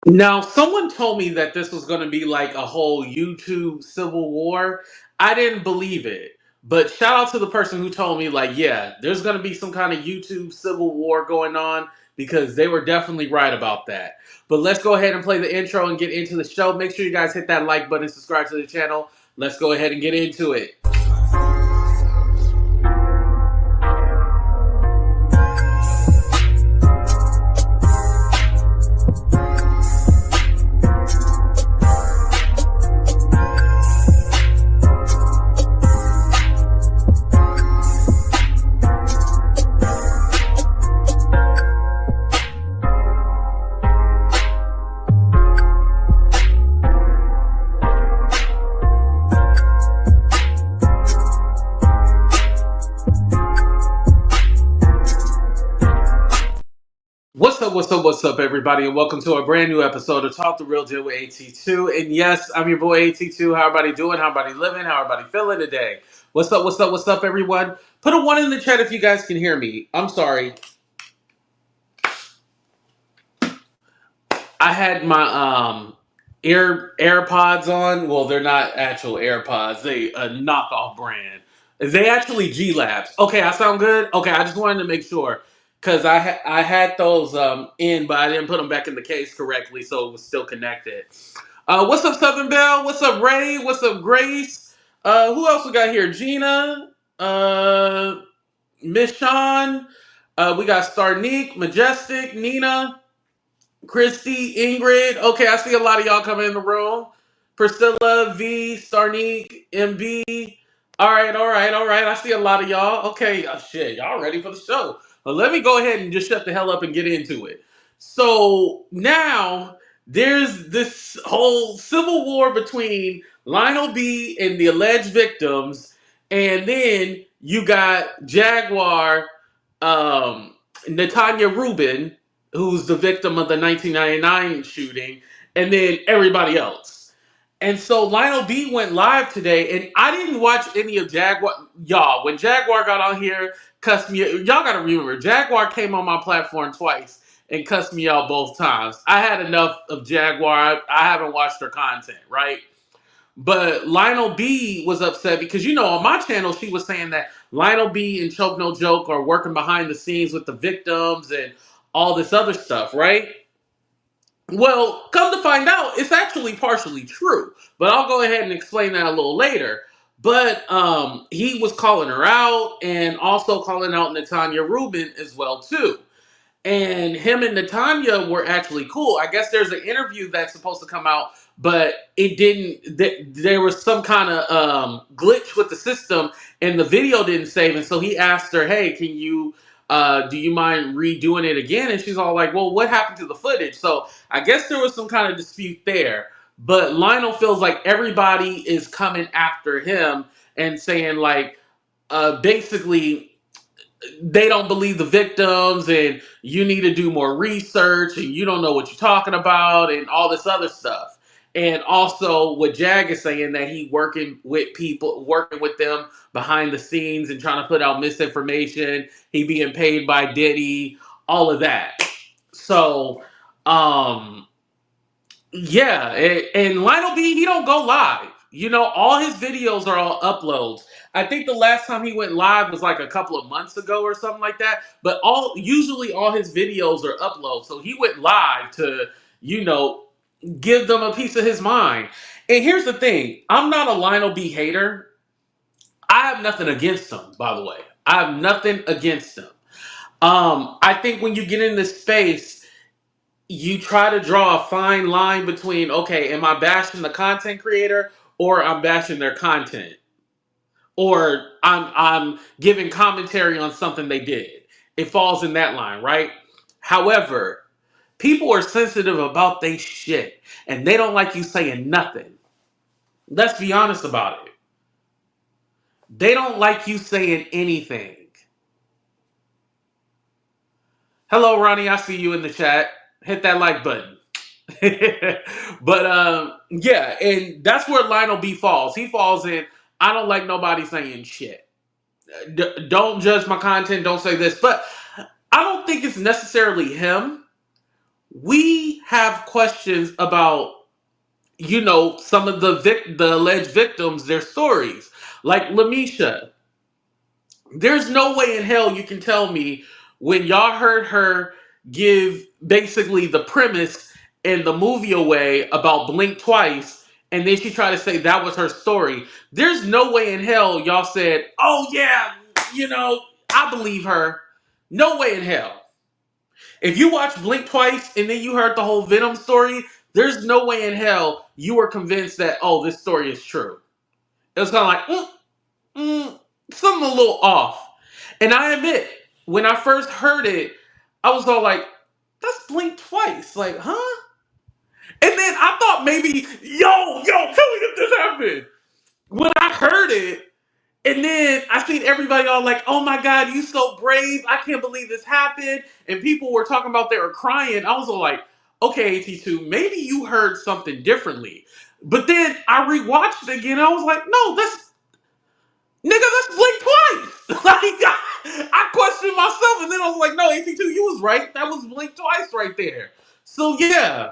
Now, someone told me that this was going to be like a whole YouTube civil war. I didn't believe it. But shout out to the person who told me, like, yeah, there's going to be some kind of YouTube civil war going on because they were definitely right about that. But let's go ahead and play the intro and get into the show. Make sure you guys hit that like button, subscribe to the channel. Let's go ahead and get into it. What's up, everybody, and welcome to a brand new episode of Talk the Real Deal with AT2. And yes, I'm your boy AT2. How everybody doing? How everybody living? How everybody feeling today? What's up, everyone? Put a 1 in the chat if you guys can hear me. I'm sorry. I had my AirPods on. Well, they're not actual AirPods. They a knockoff brand. They actually G Labs. Okay, I sound good. Okay, I just wanted to make sure because I had those in, but I didn't put them back in the case correctly, so it was still connected. What's up, Southern Belle? What's up, Ray? What's up, Grace? Who else we got here? Gina, Miss Sean. We got Starnique, Majestic, Nina. Christy, Ingrid. Okay, I see a lot of y'all coming in the room. Priscilla, V, Starnique, MB. All right. I see a lot of y'all. Okay, shit, y'all ready for the show. Well, let me go ahead and just shut the hell up and get into it. So now there's this whole civil war between Lionel B and the alleged victims, and then you got Jaguar, Natalia Ruben, who's the victim of the 1999 shooting, and then everybody else. And so Lionel B went live today, and I didn't watch any of Jaguar. Y'all, when Jaguar got on here, cussed me. Y'all gotta remember, Jaguar came on my platform twice and cussed me out both times. I had enough of Jaguar. I haven't watched her content, right? But Lionel B was upset because, on my channel, she was saying that Lionel B and Choke No Joke are working behind the scenes with the victims and all this other stuff, right? Well, come to find out, it's actually partially true. But I'll go ahead and explain that a little later. But he was calling her out and also calling out Natanya Rubin as well, too. And him and Natanya were actually cool. I guess there's an interview that's supposed to come out, but it didn't. There was some kind of glitch with the system, and the video didn't save. And so he asked her, "Hey, can you? Do you mind redoing it again?" And she's all like, "Well, what happened to the footage?" So I guess there was some kind of dispute there. But Lionel feels like everybody is coming after him and saying like, basically they don't believe the victims and you need to do more research and you don't know what you're talking about and all this other stuff. And also what Jag is saying, that he working with people, working with them behind the scenes and trying to put out misinformation. He being paid by Diddy, all of that. So, yeah, and Lionel B, he don't go live. All his videos are all uploads. I think the last time he went live was like a couple of months ago or something like that. But usually all his videos are uploads. So he went live to, give them a piece of his mind. And here's the thing. I'm not a Lionel B hater. I have nothing against him, by the way. I have nothing against him. I think when you get in this space, you try to draw a fine line between, okay, am I bashing the content creator or I'm bashing their content? Or I'm giving commentary on something they did. It falls in that line, right? However, people are sensitive about their shit and they don't like you saying nothing. Let's be honest about it. They don't like you saying anything. Hello, Ronnie. I see you in the chat. Hit that like button. But yeah, and that's where Lionel B falls. He falls in, I don't like nobody saying shit. Don't judge my content. Don't say this. But I don't think it's necessarily him. we have questions about, some of the alleged victims, their stories. Like LaMesha, there's no way in hell you can tell me when y'all heard her give basically the premise and the movie away about Blink Twice, and then she tried to say that was her story. There's no way in hell y'all said, oh yeah, I believe her. No way in hell. If you watched Blink Twice and then you heard the whole Venom story, there's no way in hell you were convinced that, oh, this story is true. It was kind of like, something a little off. And I admit, when I first heard it, I was all like, that's Blink Twice. Like, huh? And then I thought maybe, yo, tell me if this happened. When I heard it, and then I seen everybody all like, oh my God, you so brave. I can't believe this happened. And people were talking about they were crying. I was all like, okay, AT2, maybe you heard something differently. But then I rewatched it again. I was like, no, that's Blink Twice. Like, I questioned myself. And then I was like, no, AT2, you was right. That was Blink Twice right there. So yeah,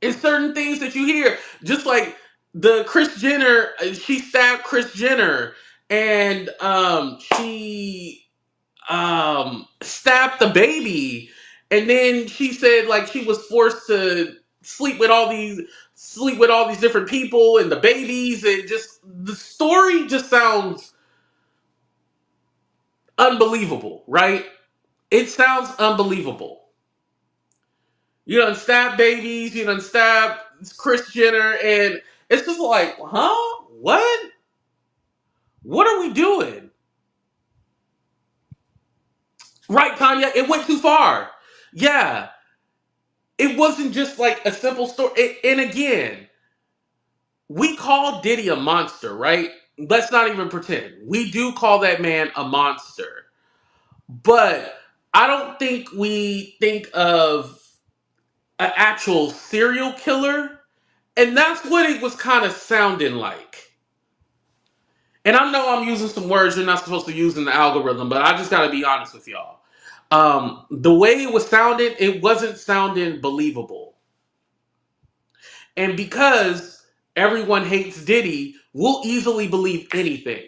it's certain things that you hear. Just like the Kris Jenner, she stabbed Kris Jenner. And she stabbed the baby, and then she said like she was forced to sleep with all these different people and the babies, and just the story just sounds unbelievable, right? It sounds unbelievable. You done stab babies, you done stab Kris Jenner, and it's just like, huh? What? What are we doing? Right, Tanya? It went too far. Yeah. It wasn't just like a simple story. And again, we call Diddy a monster, right? Let's not even pretend. We do call that man a monster. But I don't think we think of an actual serial killer. And that's what it was kind of sounding like. And I know I'm using some words you're not supposed to use in the algorithm, but I just got to be honest with y'all. The way it was sounding, it wasn't sounding believable. And because everyone hates Diddy, we'll easily believe anything.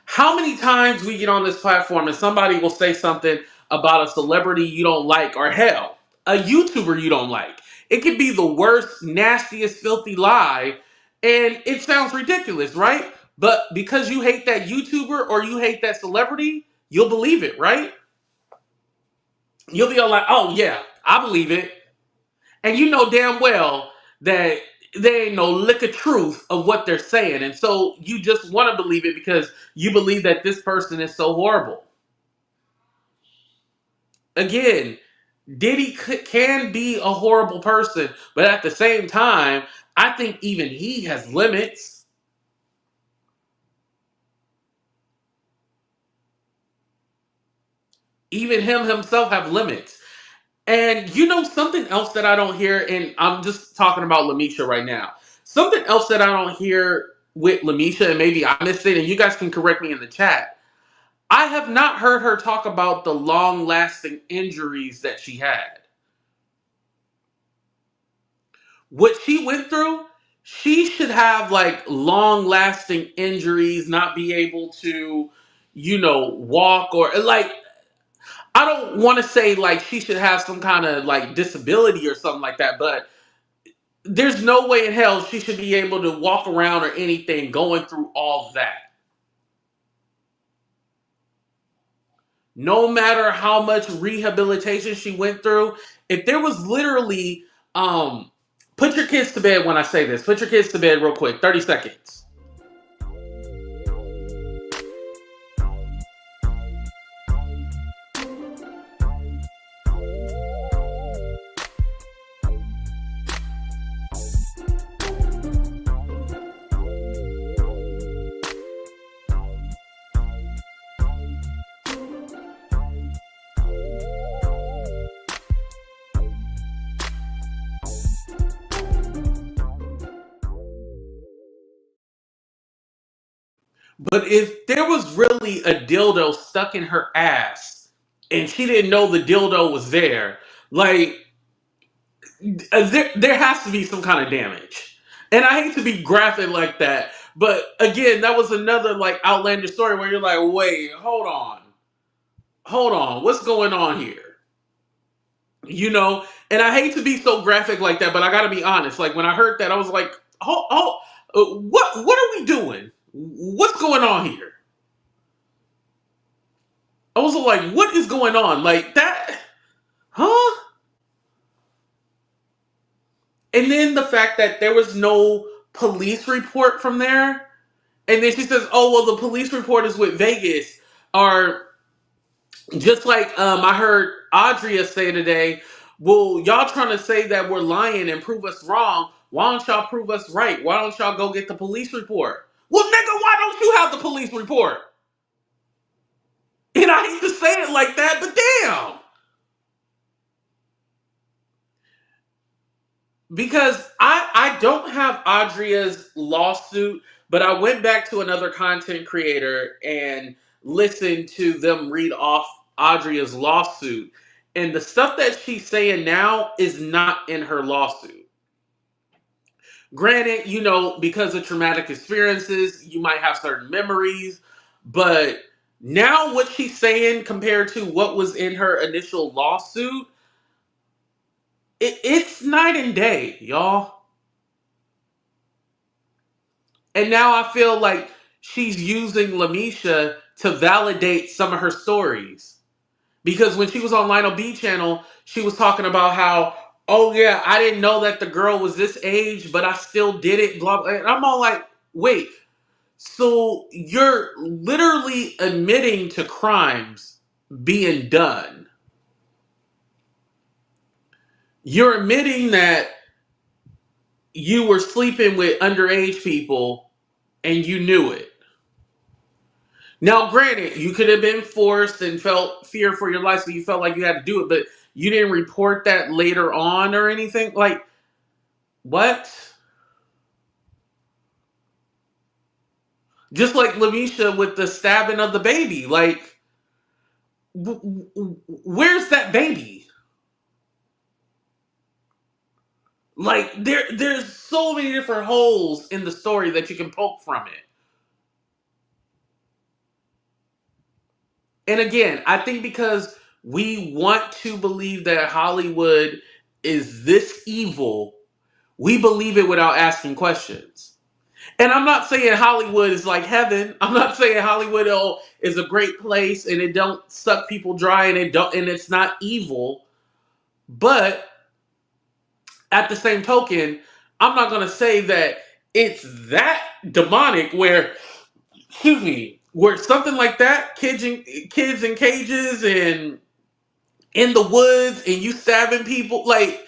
How many times we get on this platform and somebody will say something about a celebrity you don't like, or hell, a YouTuber you don't like? It could be the worst, nastiest, filthy lie, and it sounds ridiculous, right? But because you hate that YouTuber or you hate that celebrity, you'll believe it, right? You'll be all like, oh yeah, I believe it. And you know damn well that there ain't no lick of truth of what they're saying. And so you just want to believe it because you believe that this person is so horrible. Again, Diddy can be a horrible person, but at the same time, I think even he has limits. Even him himself have limits. And something else that I don't hear, and I'm just talking about LaMesha right now. Something else that I don't hear with LaMesha, and maybe I missed it, and you guys can correct me in the chat. I have not heard her talk about the long-lasting injuries that she had. What she went through, she should have like long-lasting injuries, not be able to, walk, or like, I don't want to say like she should have some kind of like disability or something like that, but there's no way in hell she should be able to walk around or anything going through all that. No matter how much rehabilitation she went through, if there was literally, put your kids to bed when I say this. Put your kids to bed real quick, 30 seconds. But if there was really a dildo stuck in her ass and she didn't know the dildo was there, like, there has to be some kind of damage. And I hate to be graphic like that, but again, that was another like outlandish story where you're like, wait, hold on, what's going on here? You know, and I hate to be so graphic like that, but I got to be honest. Like when I heard that, I was like, what are we doing? What's going on here? I was like, what is going on? Like that, huh? And then the fact that there was no police report from there. And then she says, "Oh well, the police report is with Vegas." Or just like I heard Adria say today, "Well, y'all trying to say that we're lying and prove us wrong? Why don't y'all prove us right? Why don't y'all go get the police report?" Well, nigga, why don't you have the police report? And I hate to say it like that, but damn. Because I don't have Adria's lawsuit, but I went back to another content creator and listened to them read off Adria's lawsuit. And the stuff that she's saying now is not in her lawsuit. Granted, you know, because of traumatic experiences, you might have certain memories, but now what she's saying compared to what was in her initial lawsuit, it's night and day, y'all. And now I feel like she's using LaMesha to validate some of her stories. Because when she was on Lionel B channel, she was talking about how, oh yeah, I didn't know that the girl was this age, but I still did it, blah, blah. And I'm all like, wait, so you're literally admitting to crimes being done. You're admitting that you were sleeping with underage people and you knew it. Now, granted, you could have been forced and felt fear for your life, so you felt like you had to do it, but you didn't report that later on or anything? Like, what? Just like LaMesha with the stabbing of the baby. Like, where's that baby? Like, there's so many different holes in the story that you can poke from it. And again, I think because we want to believe that Hollywood is this evil, we believe it without asking questions. And I'm not saying Hollywood is like heaven. I'm not saying Hollywood is a great place and it don't suck people dry and it's not evil. But at the same token, I'm not gonna say that it's that demonic where, excuse me, where something like that, kids in cages and in the woods and you stabbing people, like.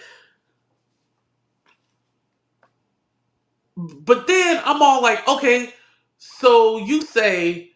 But then I'm all like, okay, so you say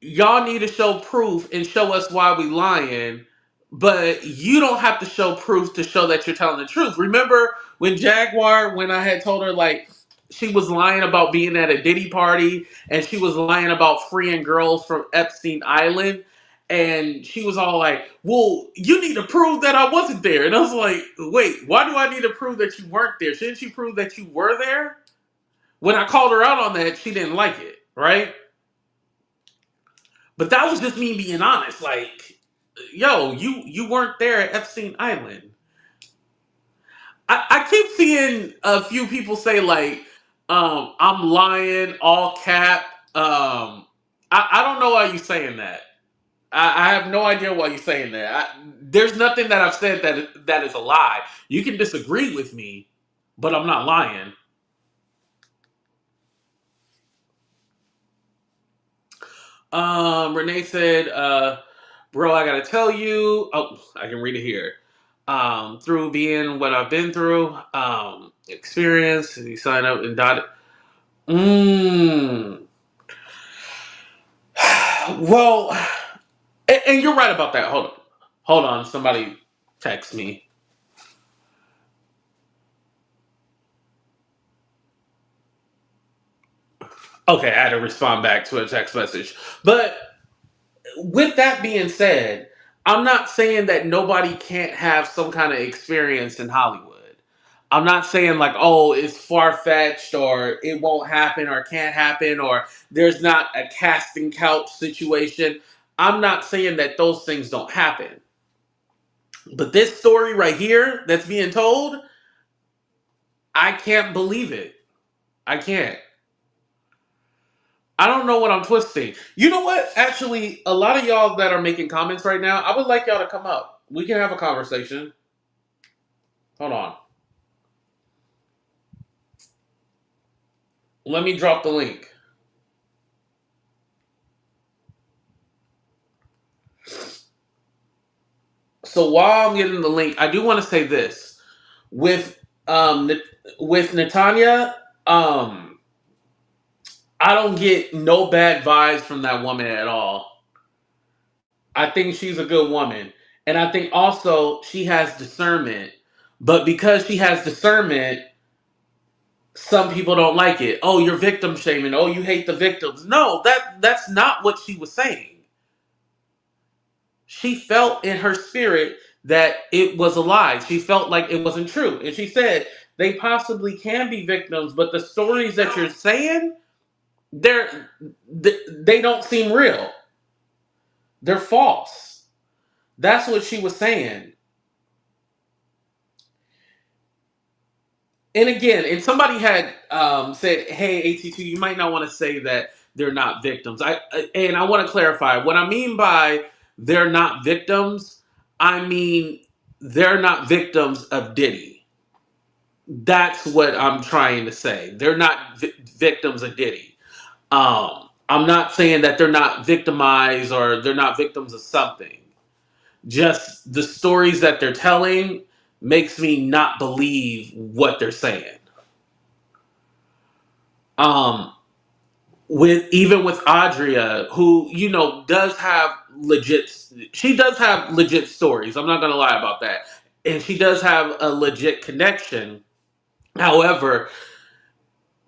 y'all need to show proof and show us why we lying, but you don't have to show proof to show that you're telling the truth. Remember when Jaguar, when I had told her like she was lying about being at a Diddy party and she was lying about freeing girls from Epstein Island, and she was all like, well, you need to prove that I wasn't there. And I was like, wait, why do I need to prove that you weren't there? Shouldn't you prove that you were there? When I called her out on that, she didn't like it, right? But that was just me being honest. Like, yo, you weren't there at Epstein Island. I keep seeing a few people say like, I'm lying, all cap. I don't know why you saying that. I have no idea why you're saying that. There's nothing that I've said that is a lie. You can disagree with me, but I'm not lying. Renee said, bro, I gotta tell you. Oh, I can read it here. Through being what I've been through, experience, you sign up and dot. Mm. Well, and you're right about that. Hold on. Somebody text me. Okay, I had to respond back to a text message. But with that being said, I'm not saying that nobody can't have some kind of experience in Hollywood. I'm not saying like, oh, it's far fetched or it won't happen or can't happen or there's not a casting couch situation. I'm not saying that those things don't happen. But this story right here that's being told, I can't believe it. I can't. I don't know what I'm twisting. You know what? Actually, a lot of y'all that are making comments right now, I would like y'all to come up. We can have a conversation. Hold on. Let me drop the link. So while I'm getting the link, I do want to say this. With with Natanya, I don't get no bad vibes from that woman at all. I think she's a good woman. And I think also she has discernment. But because she has discernment, some people don't like it. Oh, you're victim shaming. Oh, you hate the victims. No, that's not what she was saying. She felt in her spirit that it was a lie. She felt like it wasn't true. And she said, they possibly can be victims, but the stories that you're saying, they don't seem real. They're false. That's what she was saying. And again, if somebody had said, "Hey, AT2, you might not want to say that they're not victims." I want to clarify what I mean by they're not victims. I mean they're not victims of Diddy. That's what I'm trying to say. They're not victims of Diddy. I'm not saying that they're not victimized or they're not victims of something. Just the stories that they're telling makes me not believe what they're saying. Um, with Adria, who does have legit, she does have legit stories. I'm not gonna lie about that, and she does have a legit connection. However,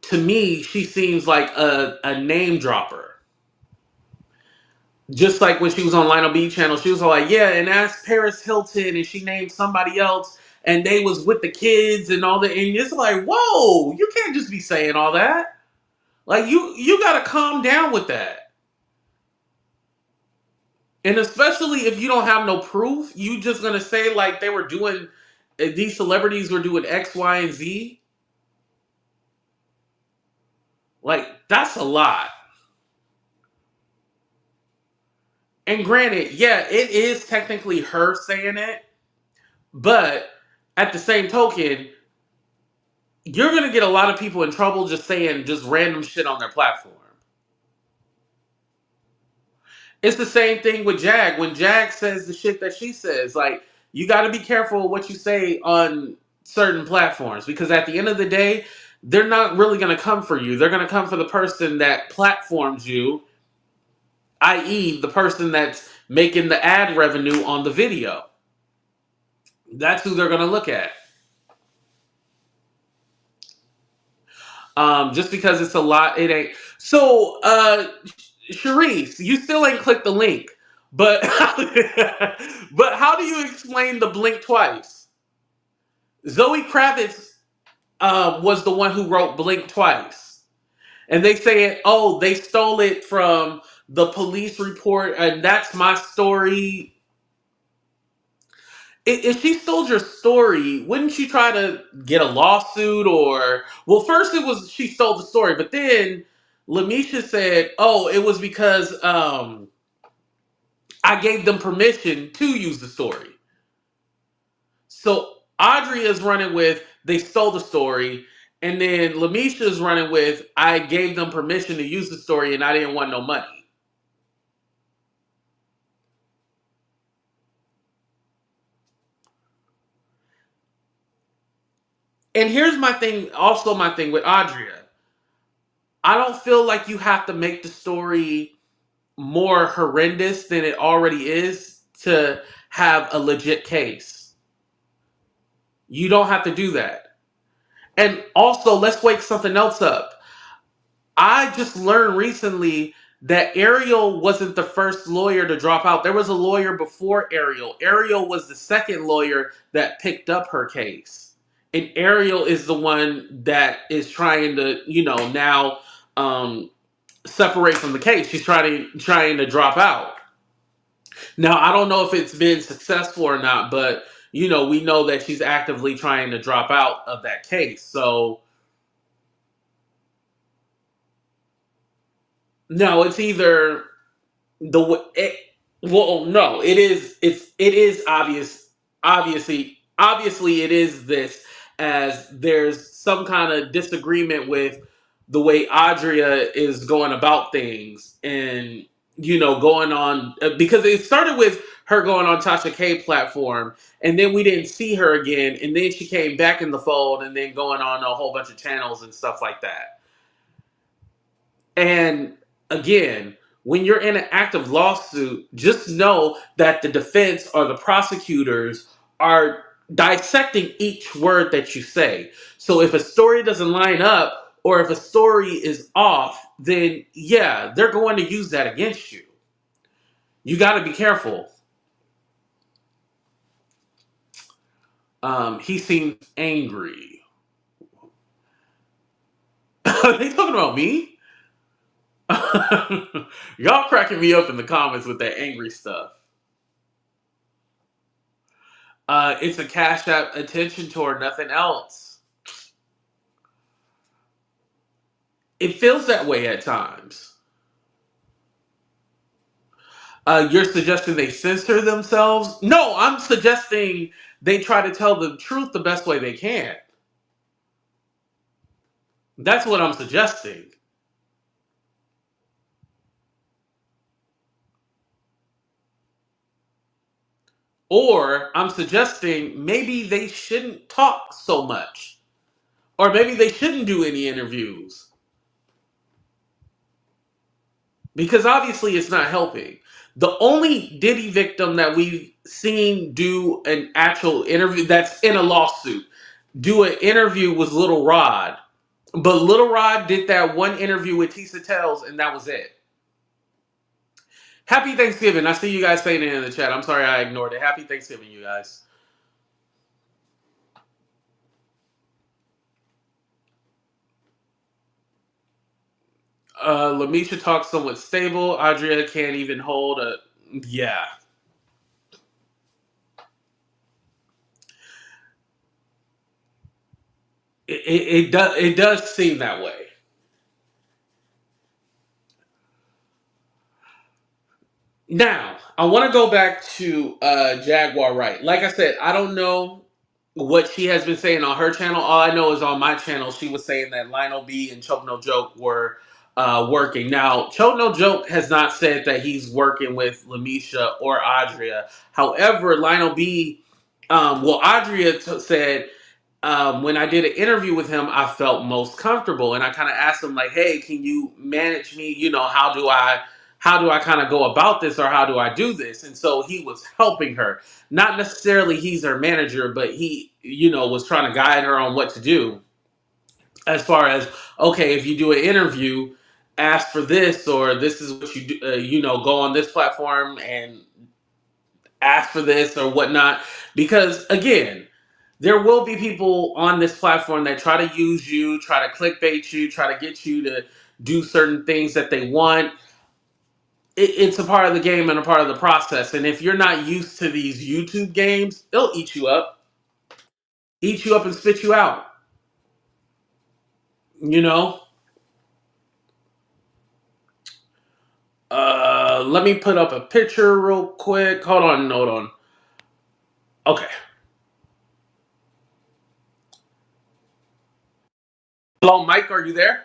to me, she seems like a name dropper. Just like when she was on Lionel B channel, she was like, yeah, and ask Paris Hilton, and she named somebody else, and they was with the kids and all that, and it's like, whoa, you can't just be saying all that. Like you gotta calm down with that. And especially if you don't have no proof, you just gonna say like they were doing these celebrities were doing X, Y, and Z. Like that's a lot. And granted, yeah, it is technically her saying it, but at the same token, you're gonna get a lot of people in trouble just saying just random shit on their platform. It's the same thing with Jag. When Jag says the shit that she says, like, you got to be careful what you say on certain platforms because at the end of the day, they're not really going to come for you. They're going to come for the person that platforms you, i.e., the person that's making the ad revenue on the video. That's who they're going to look at. Just because it's a lot, it ain't. So, Sharice, you still ain't clicked the link. But but how do you explain the blink twice? Zoe Kravitz was the one who wrote Blink Twice. And they say, oh, they stole it from the police report, and that's my story. If she stole your story, wouldn't she try to get a lawsuit or... Well, first it was she stole the story, but then LaMesha said, oh, it was because I gave them permission to use the story. So Adria is running with they stole the story, and then LaMesha is running with I gave them permission to use the story and I didn't want no money. And here's my thing, also my thing with Adria. I don't feel like you have to make the story more horrendous than it already is to have a legit case. You don't have to do that. And also, let's wake something else up. I just learned recently that Ariel wasn't the first lawyer to drop out. There was a lawyer before Ariel. Ariel was the second lawyer that picked up her case. And Ariel is the one that is trying to, now um, separate from the case. She's trying to drop out. Now, I don't know if it's been successful or not, but we know that she's actively trying to drop out of that case. So no, it's either well, no, it is obviously it is this, as there's some kind of disagreement with the way Adria is going about things, and going on, because it started with her going on Tasha K platform, and then we didn't see her again, and then she came back in the fold, and then going on a whole bunch of channels and stuff like that. And again, when you're in an active lawsuit, just know that the defense or the prosecutors are dissecting each word that you say. So if a story doesn't line up, or if a story is off, then yeah, they're going to use that against you. You got to be careful. He seemed angry. Are they talking about me? Y'all cracking me up in the comments with that angry stuff. It's a cash app attention toward nothing else. It feels that way at times. You're suggesting they censor themselves? No, I'm suggesting they try to tell the truth the best way they can. That's what I'm suggesting. Or I'm suggesting maybe they shouldn't talk so much. Or maybe they shouldn't do any interviews. Because obviously it's not helping. The only Diddy victim that we've seen do an actual interview that's in a lawsuit, do an interview, was Little Rod. But Little Rod did that one interview with Tisa Tells, and that was it. Happy Thanksgiving. I see you guys saying it in the chat. I'm sorry I ignored it. Happy Thanksgiving, you guys. LaMesha talks somewhat stable. Adria can't even hold a... Yeah. It does seem that way. Now, I want to go back to Jaguar Wright. Like I said, I don't know what she has been saying on her channel. All I know is on my channel, she was saying that Lionel B and Choke No Joke were working. Now, Choke No Joke has not said that he's working with LaMesha or Adria. However, Lionel B, Adria said, when I did an interview with him, I felt most comfortable, and I kind of asked him like, "Hey, can you manage me? How do I kind of go about this, or how do I do this?" And so he was helping her. Not necessarily he's her manager, but he, was trying to guide her on what to do. As far as, okay, if you do an interview, ask for this, or this is what you do. Go on this platform and ask for this or whatnot. Because again, there will be people on this platform that try to use you, try to clickbait you, try to get you to do certain things that they want. It's a part of the game and a part of the process. And if you're not used to these YouTube games, they'll eat you up and spit you out. You know? Let me put up a picture real quick. Hold on. Okay. Hello, Mike, are you there?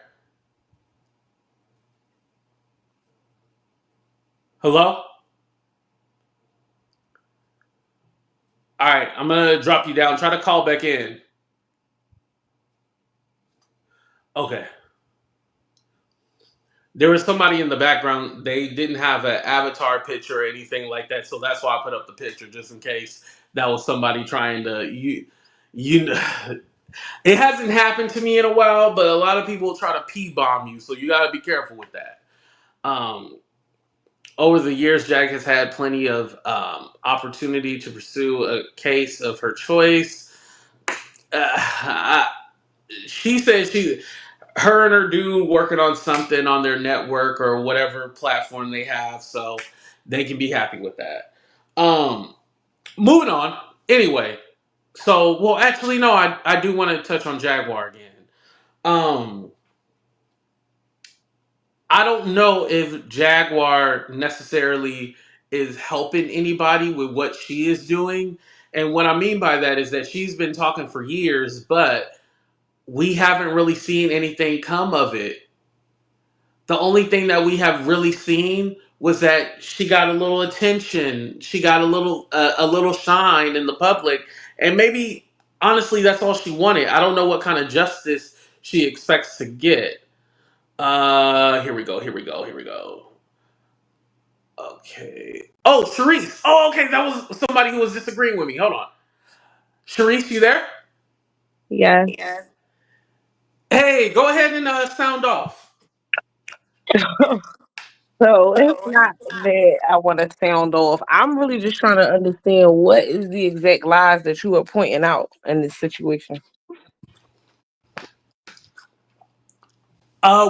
Hello? Alright, I'm gonna drop you down. Try to call back in. Okay. There was somebody in the background. They didn't have an avatar picture or anything like that, so that's why I put up the picture, just in case that was somebody trying to you. It hasn't happened to me in a while, but a lot of people try to P-bomb you, so you got to be careful with that. Um, Over the years, Jag has had plenty of opportunity to pursue a case of her choice. uh, she said her and her dude working on something on their network or whatever platform they have, so they can be happy with that. Moving on. Anyway, so well, actually, no, I do want to touch on Jaguar again. Um, I don't know if Jaguar necessarily is helping anybody with what she is doing. And what I mean by that is that she's been talking for years, but we haven't really seen anything come of it. The only thing that we have really seen was that she got a little attention, she got a little shine in the public, and maybe honestly that's all she wanted. I don't know what kind of justice she expects to get. Here we go. Here we go. Here we go. Okay. Oh, Sharice. Oh, okay. That was somebody who was disagreeing with me. Hold on. Sharice, you there? Yes. Hey, go ahead and sound off. So it's not that I want to sound off. I'm really just trying to understand what is the exact lies that you are pointing out in this situation.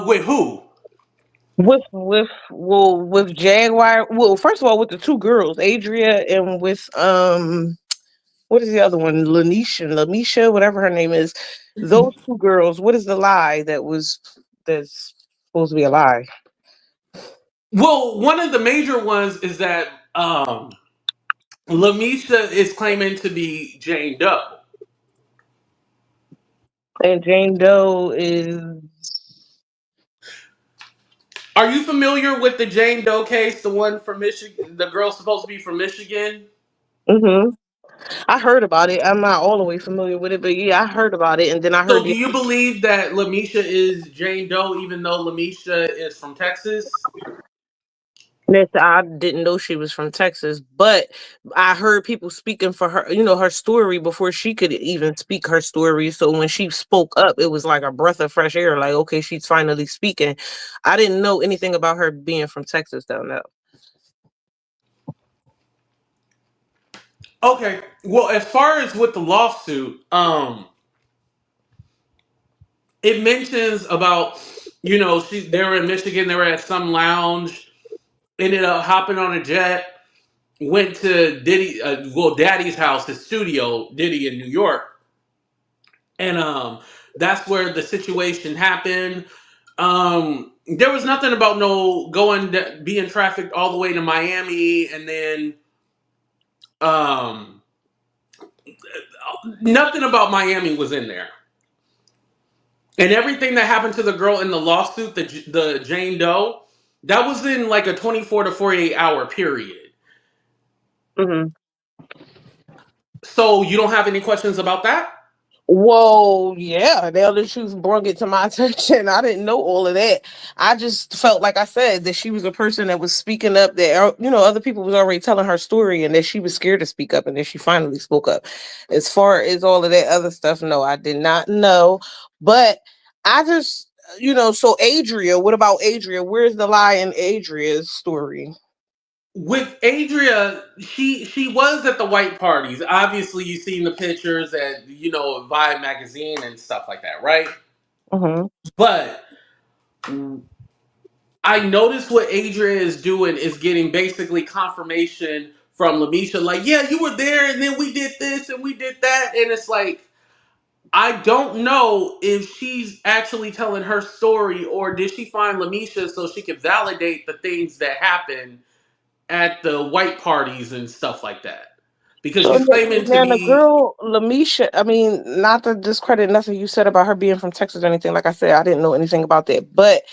With who? With Jaguar. Well, first of all, with the two girls, Adria, and with what is the other one? LaMesha, whatever her name is. Those two girls. What is the lie that's supposed to be a lie? Well, one of the major ones is that Lamisha is claiming to be Jane Doe. And Jane Doe is. Are you familiar with the Jane Doe case? The one from Michigan, the girl supposed to be from Michigan. Mm-hmm. I heard about it. I'm not all the way familiar with it, but yeah, I heard about it, and then I heard So, do the you believe that Lamisha is Jane Doe, even though Lamisha is from Texas? that I didn't know she was from Texas, but I heard people speaking for her, her story before she could even speak her story. So when she spoke up, it was like a breath of fresh air. Like, okay, she's finally speaking. I didn't know anything about her being from Texas, though. No. Okay. Well, as far as with the lawsuit, it mentions about they were in Michigan, they were at some lounge, ended up hopping on a jet, went to Diddy, Daddy's house, his studio, Diddy in New York, and that's where the situation happened. There was nothing about no being trafficked all the way to Miami, and then um, nothing about Miami was in there. And everything that happened to the girl in the lawsuit, the Jane Doe, that was in like a 24 to 48-hour period. Hmm. So you don't have any questions about that? Well, yeah, the other shoes brought it to my attention. I didn't know all of that. I just felt like I said that she was a person that was speaking up. That other people was already telling her story, and that she was scared to speak up, and that she finally spoke up. As far as all of that other stuff, no, I did not know. But I just, so Adria. What about Adria? Where's the lie in Adria's story? With Adria, she was at the white parties. Obviously, you've seen the pictures at Vibe magazine and stuff like that, right? Hmm. But I noticed what Adria is doing is getting basically confirmation from Lamisha, like, yeah, you were there, and then we did this and we did that, and it's like I don't know if she's actually telling her story or did she find Lamisha so she could validate the things that happen at the white parties and stuff like that. Because So she's claiming to now the be girl Lamisha, I mean, not to discredit nothing you said about her being from Texas or anything. Like I said, I didn't know anything about that. But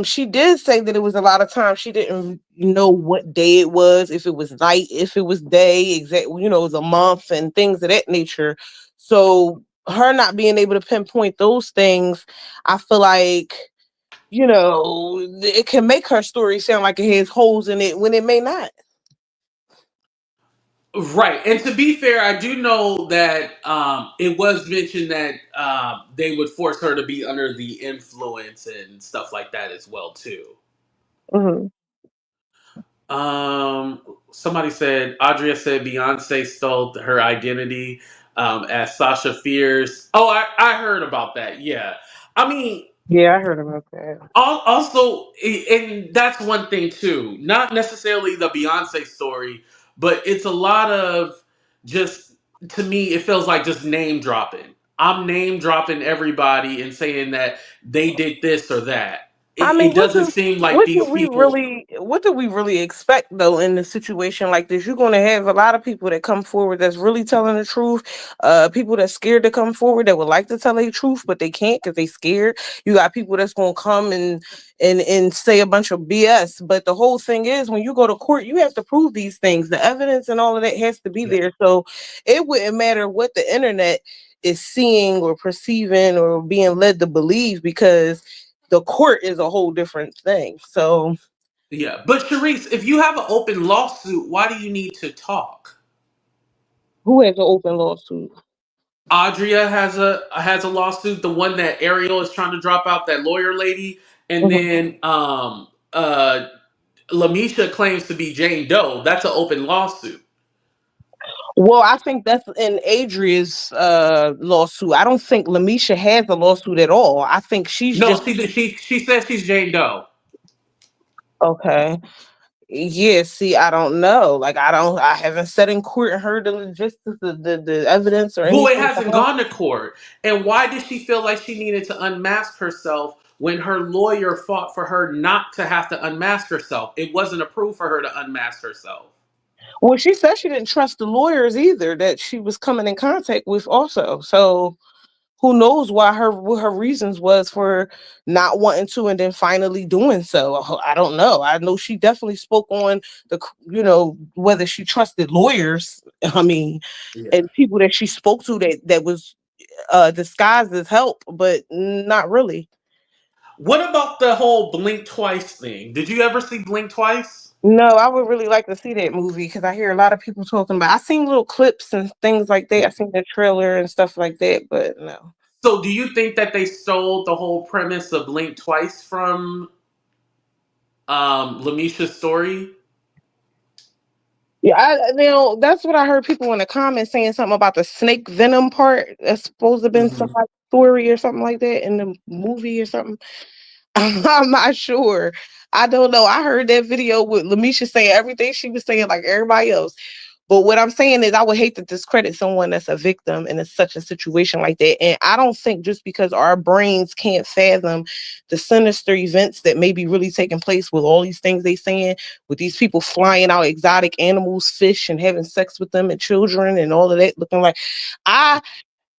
she did say that it was a lot of times she didn't know what day it was, if it was night, if it was day, exact, the month and things of that nature. So her not being able to pinpoint those things, I feel like, it can make her story sound like it has holes in it when it may not. right. And to be fair, I do know that it was mentioned that they would force her to be under the influence and stuff like that as well too. Hmm. Somebody said Adria said Beyonce stole her identity. as Sasha Fierce. Oh, I heard about that. Yeah, I mean, Yeah, I heard about that. also, and that's one thing too. Not necessarily the Beyonce story, but it's a lot of just, to me, it feels like just name dropping. I'm name dropping everybody and saying that they did this or that. I It, mean, it doesn't seem like what do these we people. really what do we really expect though in a situation like this? You're gonna have a lot of people that come forward that's really telling the truth, people that's scared to come forward that would like to tell the truth, but they can't because they scared. You got people that's gonna come and say a bunch of BS. But the whole thing is when you go to court, you have to prove these things. The evidence and all of that has to be Yeah. there. So it wouldn't matter what the internet is seeing or perceiving or being led to believe because the court is a whole different thing. So Yeah, but Sharice, if you have an open lawsuit, why do you need to talk? who has an open lawsuit? Adria has a lawsuit, the one that Ariel is trying to drop out, that lawyer lady, and Mhm. then LaMesha claims to be Jane Doe. That's an open lawsuit. Well, I think that's in Adria's lawsuit. I don't think LaMesha has a lawsuit at all. I think she's No, just she says she's Jane Doe. okay. Yeah, see, I don't know. Like I haven't sat in court and heard the logistics, the evidence or Well, it anything hasn't behind. gone to court. And why did she feel like she needed to unmask herself when her lawyer fought for her not to have to unmask herself? It wasn't approved for her to unmask herself. Well, she said she didn't trust the lawyers either that she was coming in contact with also. So who knows why her what her reasons was for not wanting to and then finally doing so. I don't know. I know she definitely spoke on the whether she trusted lawyers. I mean, Yeah. and people that she spoke to that was disguised as help, but not really. What about the whole Blink Twice thing? Did you ever see Blink Twice? No, I would really like to see that movie because I hear a lot of people talking about. I seen little clips and things like that. I seen the trailer and stuff like that, but no. So, do you think that they stole the whole premise of Blink Twice from LaMesha's story? Yeah, that's what I heard people in the comments saying something about the snake venom part. That's supposed to have been Mhm. somebody's story or something like that in the movie or something. I'm not sure. I don't know. I heard that video with Lamisha saying everything she was saying like everybody else. But what I'm saying is, I would hate to discredit someone that's a victim in such a situation like that. And I don't think just because our brains can't fathom the sinister events that may be really taking place with all these things they saying, with these people flying out exotic animals, fish, and having sex with them and children and all of that, looking like I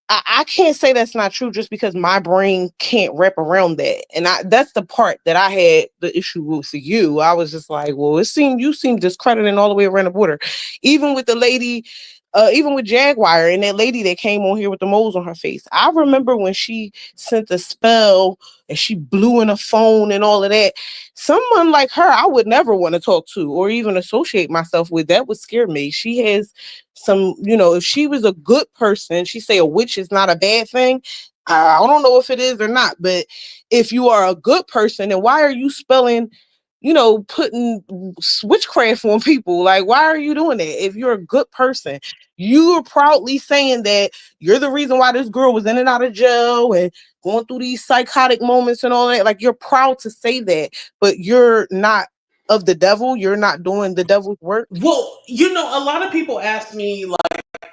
I can't say that's not true just because my brain can't wrap around that. And that's the part that I had the issue with for you. I was just like, well, it seemed you seem discrediting all the way around the border. Even with the lady, even with Jaguar and that lady that came on here with the moles on her face. I remember when she sent the spell and she blew in a phone and all of that. Someone like her, I would never want to talk to or even associate myself with. That would scare me. She has some, if she was a good person, she say a witch is not a bad thing. I don't know if it is or not, but if you are a good person, then why are you spelling, putting witchcraft on people? Like, why are you doing that? If you're a good person, you're proudly saying that you're the reason why this girl was in and out of jail and going through these psychotic moments and all that. Like, you're proud to say that, but you're not of the devil. You're not doing the devil's work. Well, a lot of people ask me like,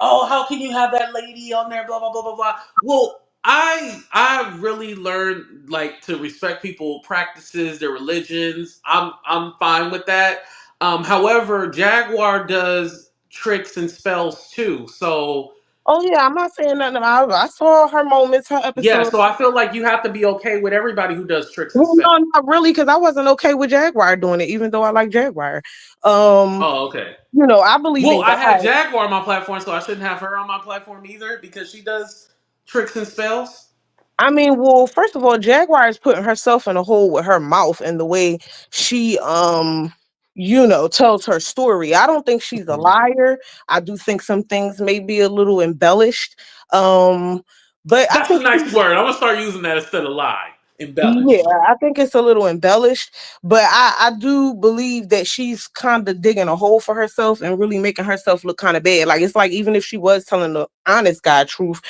"Oh, how can you have that lady on there?" Blah blah blah blah blah. Well, I really learned like to respect people practices, their religions. I'm fine with that. However, Jaguar does tricks and spells too. So Oh yeah, I'm not saying nothing about it. I saw her moments, her yeah, episode. so I feel like you have to be okay with everybody who does tricks and Well, spells. no, not really, because I wasn't okay with Jaguar doing it, even though I like Jaguar. Um, Oh, okay. I believe Well, in I have God. Jaguar on my platform, so I shouldn't have her on my platform either because she does tricks and spells. I mean, well, first of all, Jaguar is putting herself in a hole with her mouth and the way she tells her story. I don't think she's a liar. I do think some things may be a little embellished. Um, but I That's a think nice word. I'm gonna start using that instead of lie. Yeah, embellished. I think it's a little embellished, but I do believe that she's kind of digging a hole for herself and really making herself look kind of bad. Like it's like even if she was telling the honest God truth,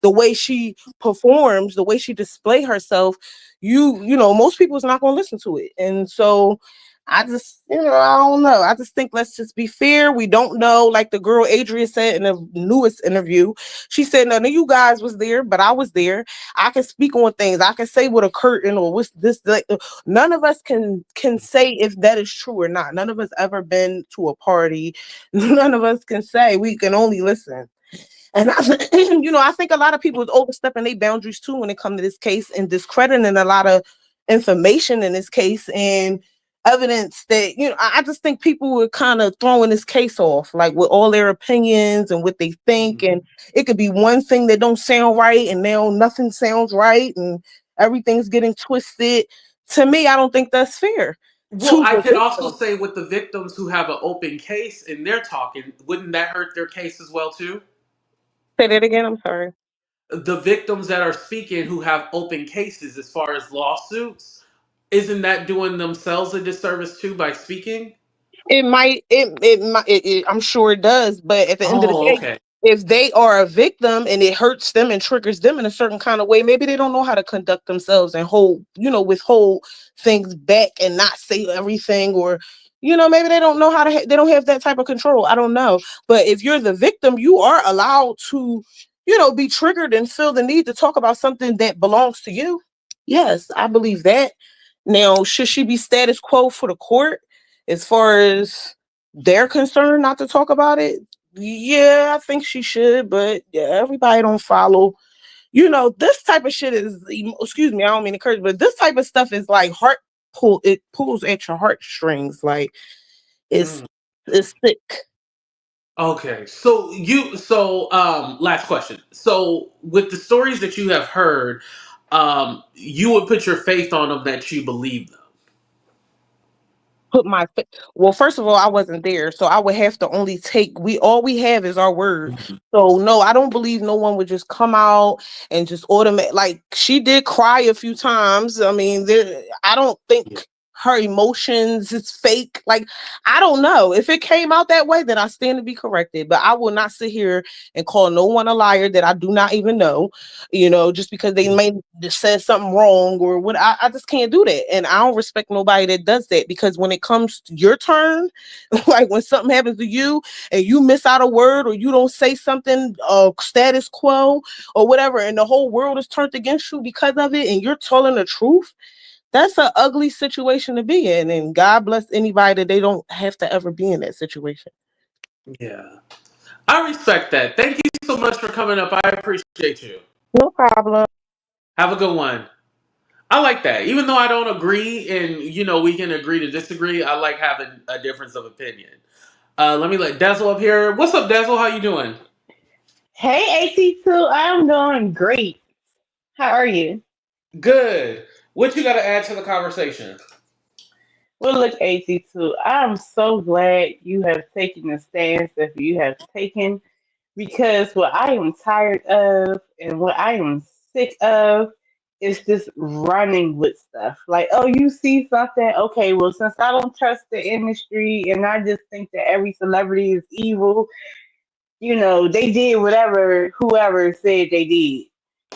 the way she performs, the way she display herself, you know, most people's not gonna listen to it. And so I just, I don't know. I just think let's just be fair. We don't know. Like the girl Adria said in the newest interview, she said none of you guys was there, but I was there. I can speak on things. I can say what a curtain or what's this. Like, none of us can say if that is true or not. None of us ever been to a party. None of us can say. We can only listen. And I think a lot of people is overstepping their boundaries too when it comes to this case and discrediting a lot of information in this case and evidence that I just think people were kind of throwing this case off, like with all their opinions and what they think, Mhm. and it could be one thing that don't sound right, and now nothing sounds right, and everything's getting twisted. To me, I don't think that's fair Well, to I the could also victim. say with the victims who have an open case and they're talking, wouldn't that hurt their case as well too? Say that again. I'm sorry. The victims that are speaking who have open cases as far as lawsuits, isn't that doing themselves a disservice too by speaking? It might, it might, I'm sure it does. But at the end of the Oh, day, okay. if they are a victim and it hurts them and triggers them in a certain kind of way, maybe they don't know how to conduct themselves and withhold things back and not say everything, or, maybe they don't know how to, they don't have that type of control. I don't know. But if you're the victim, you are allowed to, be triggered and feel the need to talk about something that belongs to you. Yes, I believe that. Now, should she be status quo for the court as far as they're concerned, not to talk about it? Yeah, I think she should, but yeah, everybody don't follow. This type of shit is, excuse me, I don't mean to curse, but this type of stuff is like it pulls at your heartstrings. Like it's Mm. it's sick. Okay. Last question. So with the stories that you have heard, you would put your faith on them that you believe them. Well, first of all, I wasn't there, so I would have to only take we all we have is our word. Mhm. So no, I don't believe no one would just come out and just automate. Like she did cry a few times. I mean, I don't think Yeah. her emotions is fake. Like I don't know if it came out that way, then I stand to be corrected. But I will not sit here and call no one a liar that I do not even know. Just because they may just said something wrong or what. I just can't do that, and I don't respect nobody that does that, because when it comes to your turn, like when something happens to you and you miss out a word or you don't say something, status quo or whatever, and the whole world is turned against you because of it, and you're telling the truth, that's an ugly situation to be in. And God bless anybody that they don't have to ever be in that situation. Yeah. I respect that. Thank you so much for coming up. I appreciate you. No problem. Have a good one. I like that. Even though I don't agree and we can agree to disagree, I like having a difference of opinion. Let me let Dazzle up here. What's up, Dazzle? How you doing? Hey, AC2, I'm doing great. How are you? Good. What you got to add to the conversation? Well, look, AC2, I'm so glad you have taken the stance that you have taken, because what I am tired of and what I am sick of is just running with stuff. Like, oh, you see something? Okay, well, since I don't trust the industry and I just think that every celebrity is evil, they did whatever whoever said they did.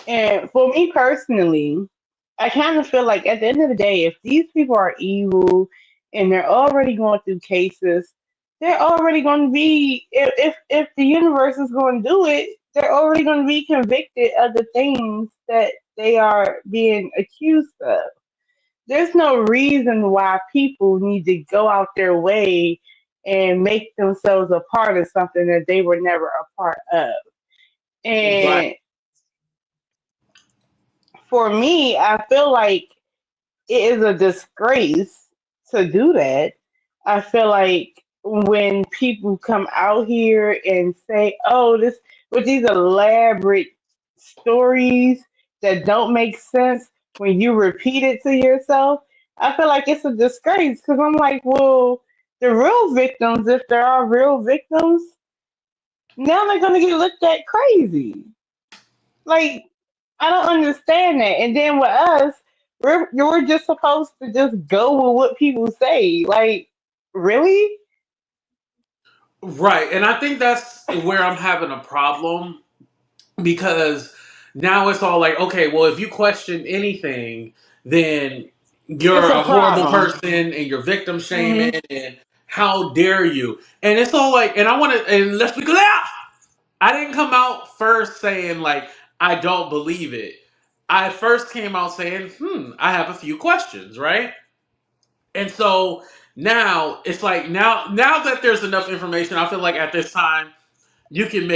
And for me personally, I kind of feel like at the end of the day, if these people are evil and they're already going through cases, they're already going to be, if the universe is going to do it, they're already going to be convicted of the things that they are being accused of. There's no reason why people need to go out their way and make themselves a part of something that they were never a part of. Right. And for me, I feel like it is a disgrace to do that. I feel like when people come out here and say, "Oh, this," with these elaborate stories that don't make sense when you repeat it to yourself, I feel like it's a disgrace, because I'm like, well, the real victims, if there are real victims, now they're gonna get looked at crazy. Like, I don't understand that. And then with us, You're just supposed to just go with what people say. Like, really? Right. And I think that's where I'm having a problem because now it's all like, okay, well, if you question anything, then It's you're a a horrible problem. person and you're victim Hmm. shaming and how dare you? And it's all like, and I want to, and let's be clear, I didn't come out first saying like, I don't believe it. I first came out saying, I have a few questions, right? And so now it's like now that there's enough information, I feel like at this time you can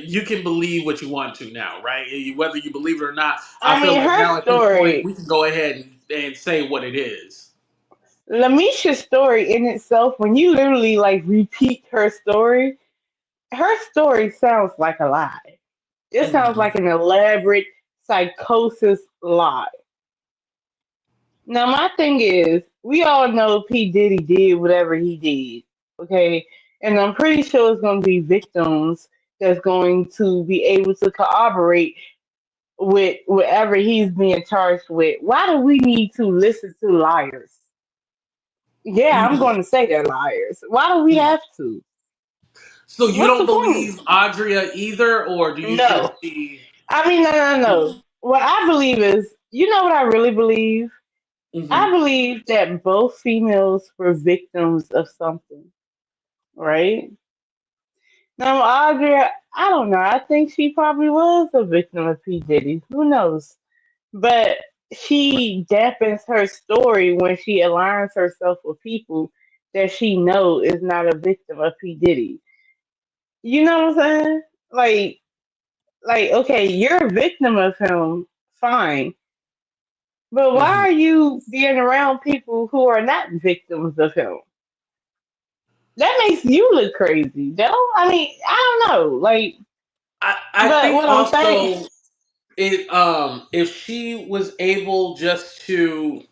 you can believe what you want to now, right? Whether you believe it or not, I I feel mean, like her now at this point we story, can go ahead and say what it is. LaMesha's story in itself, when you literally like repeat her story sounds like a lie. It sounds Mhm. like an elaborate psychosis lie. Now, my thing is, we all know P. Diddy did whatever he did, okay? And I'm pretty sure it's going to be victims that's going to be able to corroborate with whatever he's being charged with. Why do we need to listen to liars? Yeah, I'm Mhm. going to say they're liars. Why do we have to? So you What's don't the point? believe Adria either, or do you feel No. she? I mean, no, no, no. What I believe is, you know what I really believe? I Mhm. believe that both females were victims of something, right? Now, Audrey, I don't know. I think she probably was a victim of P. Diddy. Who knows? But she dampens her story when she aligns herself with people that she know is not a victim of P. Diddy. You know what I'm saying? Like, okay, you're a victim of him, fine. But why Mhm. are you being around people who are not victims of him? That makes you look crazy, though. I mean, I don't know. Like, I but think what I'm saying, also it if she was able just to,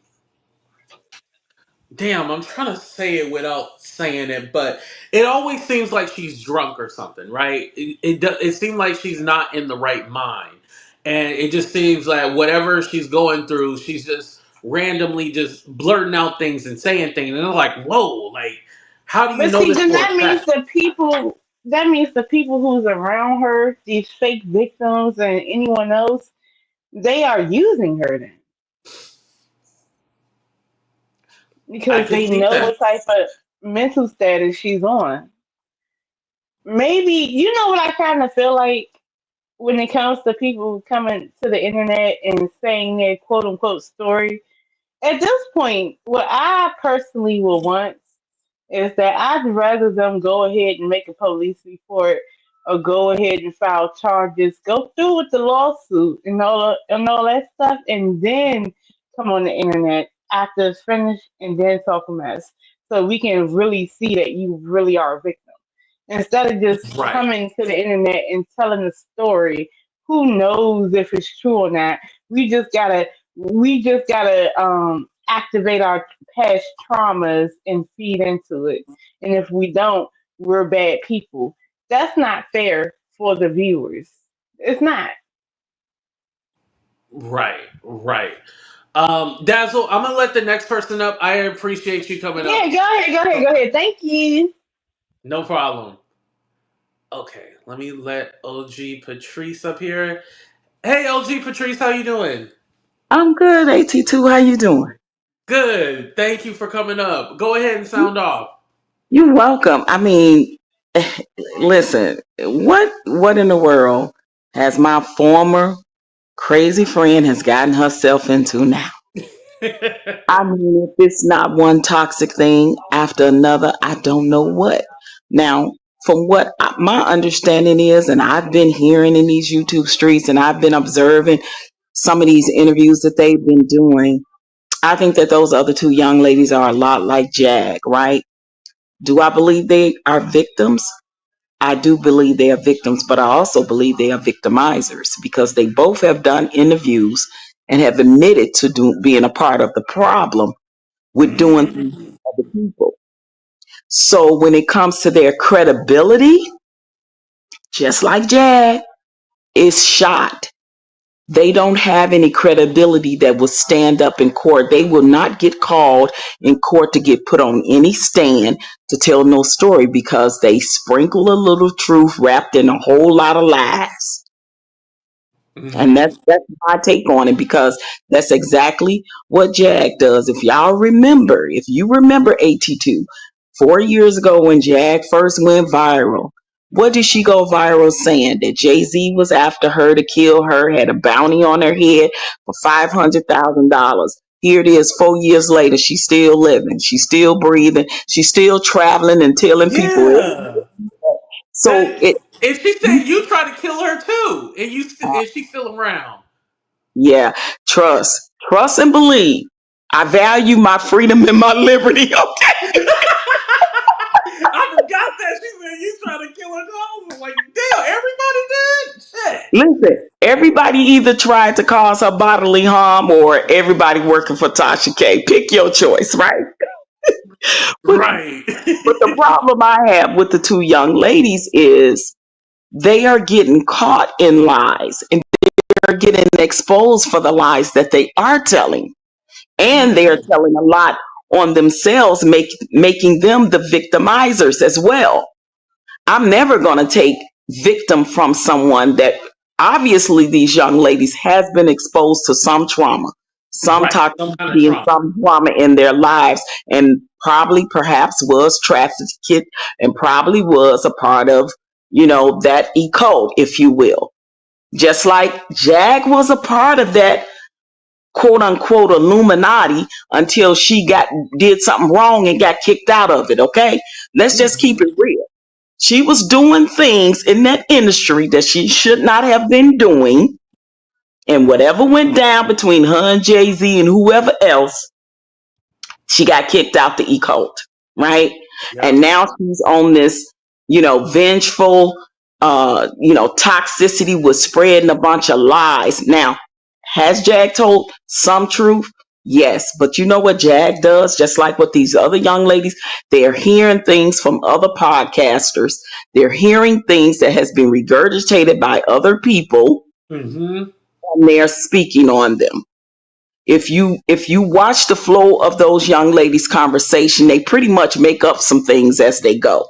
damn, I'm trying to say it without saying it, but it always seems like she's drunk or something, right? It seems like she's not in the right mind, and it just seems like whatever she's going through, she's just randomly just blurting out things and saying things, and they're like, "Whoa, like, how do you but know see, this then for a that means fact?" the people. That means the people who's around her, these fake victims, and anyone else, they are using her then I because could they see know that. what type of mental status she's on. Maybe you know what I kind of feel like when it comes to people coming to the internet and saying their quote unquote story. At this point, what I personally will want is that I'd rather them go ahead and make a police report or go ahead and file charges, go through with the lawsuit and all that stuff, and then come on the internet after it's finished and then talk a mess, so we can really see that you really are a victim instead of just Right, coming to the internet and telling a story. Who knows if it's true or not? We just gotta activate our past traumas and feed into it. And if we don't, we're bad people. That's not fair for the viewers. It's not. right. Dazzle, I'm gonna let the next person up. I appreciate you coming Yeah, up. go ahead. Thank you. No problem. Okay, let me let OG Patrice up here. Hey, OG Patrice, how you doing? I'm good, AT2. How you doing? Good. Thank you for coming up. Go ahead and sound off. You're welcome. I mean, listen, what in the world has my former crazy friend has gotten herself into now? I mean, if it's not one toxic thing after another, I don't know what. Now, from what my understanding is, and I've been hearing in these YouTube streets, and I've been observing some of these interviews that they've been doing, I think that those other two young ladies are a lot like Jag, right? Do I believe they are victims? I do believe they are victims, but I also believe they are victimizers because they both have done interviews and have admitted to being a part of the problem with doing things to other people. So when it comes to their credibility, just like Jag, it's shot. They don't have any credibility that will stand up in court. They will not get called in court to get put on any stand to tell no story because they sprinkle a little truth wrapped in a whole lot of lies. And Hmm. that's my take on it because that's exactly what Jag does. If you remember AT2, 4 years ago when Jag first went viral, what did she go viral saying? That Jay-Z was after her to kill her, had a bounty on her head for $500,000. Here it is 4 years later. She's still living. She's still breathing. She's still traveling and telling people. Yeah. So That it, and she said you tried to kill her too, and and she's still around. yeah, trust and believe. I value my freedom and my liberty. Okay. I forgot that she said you tried to kill her too. I'm like, damn, everybody did. Shit. Listen, everybody either tried to cause her bodily harm or everybody working for Tasha K. Pick your choice, right? But, Right. but the problem I have with the two young ladies is they are getting caught in lies and they're getting exposed for the lies that they are telling. And they are Hmm. telling a lot on themselves, making them the victimizers as well. I'm never going to take victim from someone that obviously these young ladies has been exposed to some trauma, some Right. Some kind of toxicity and trauma. some trauma in their lives and probably perhaps was trafficked and probably was a part of, that code, if you will. Just like Jag was a part of that quote unquote Illuminati until she did something wrong and got kicked out of it. Okay. Let's just keep it Hmm. real. She was doing things in that industry that she should not have been doing. And whatever went down between her and Jay-Z and whoever else, she got kicked out the cult, right? And Yep. now she's on this, vengeful, toxicity with spreading a bunch of lies. Now, has Jag told some truth? Yes, but you know what Jag does? Just like with these other young ladies, they're hearing things from other podcasters. They're hearing things that has been regurgitated by other people, Hmm. and they're speaking on them. If you watch the flow of those young ladies' conversation, they pretty much make up some things as they go.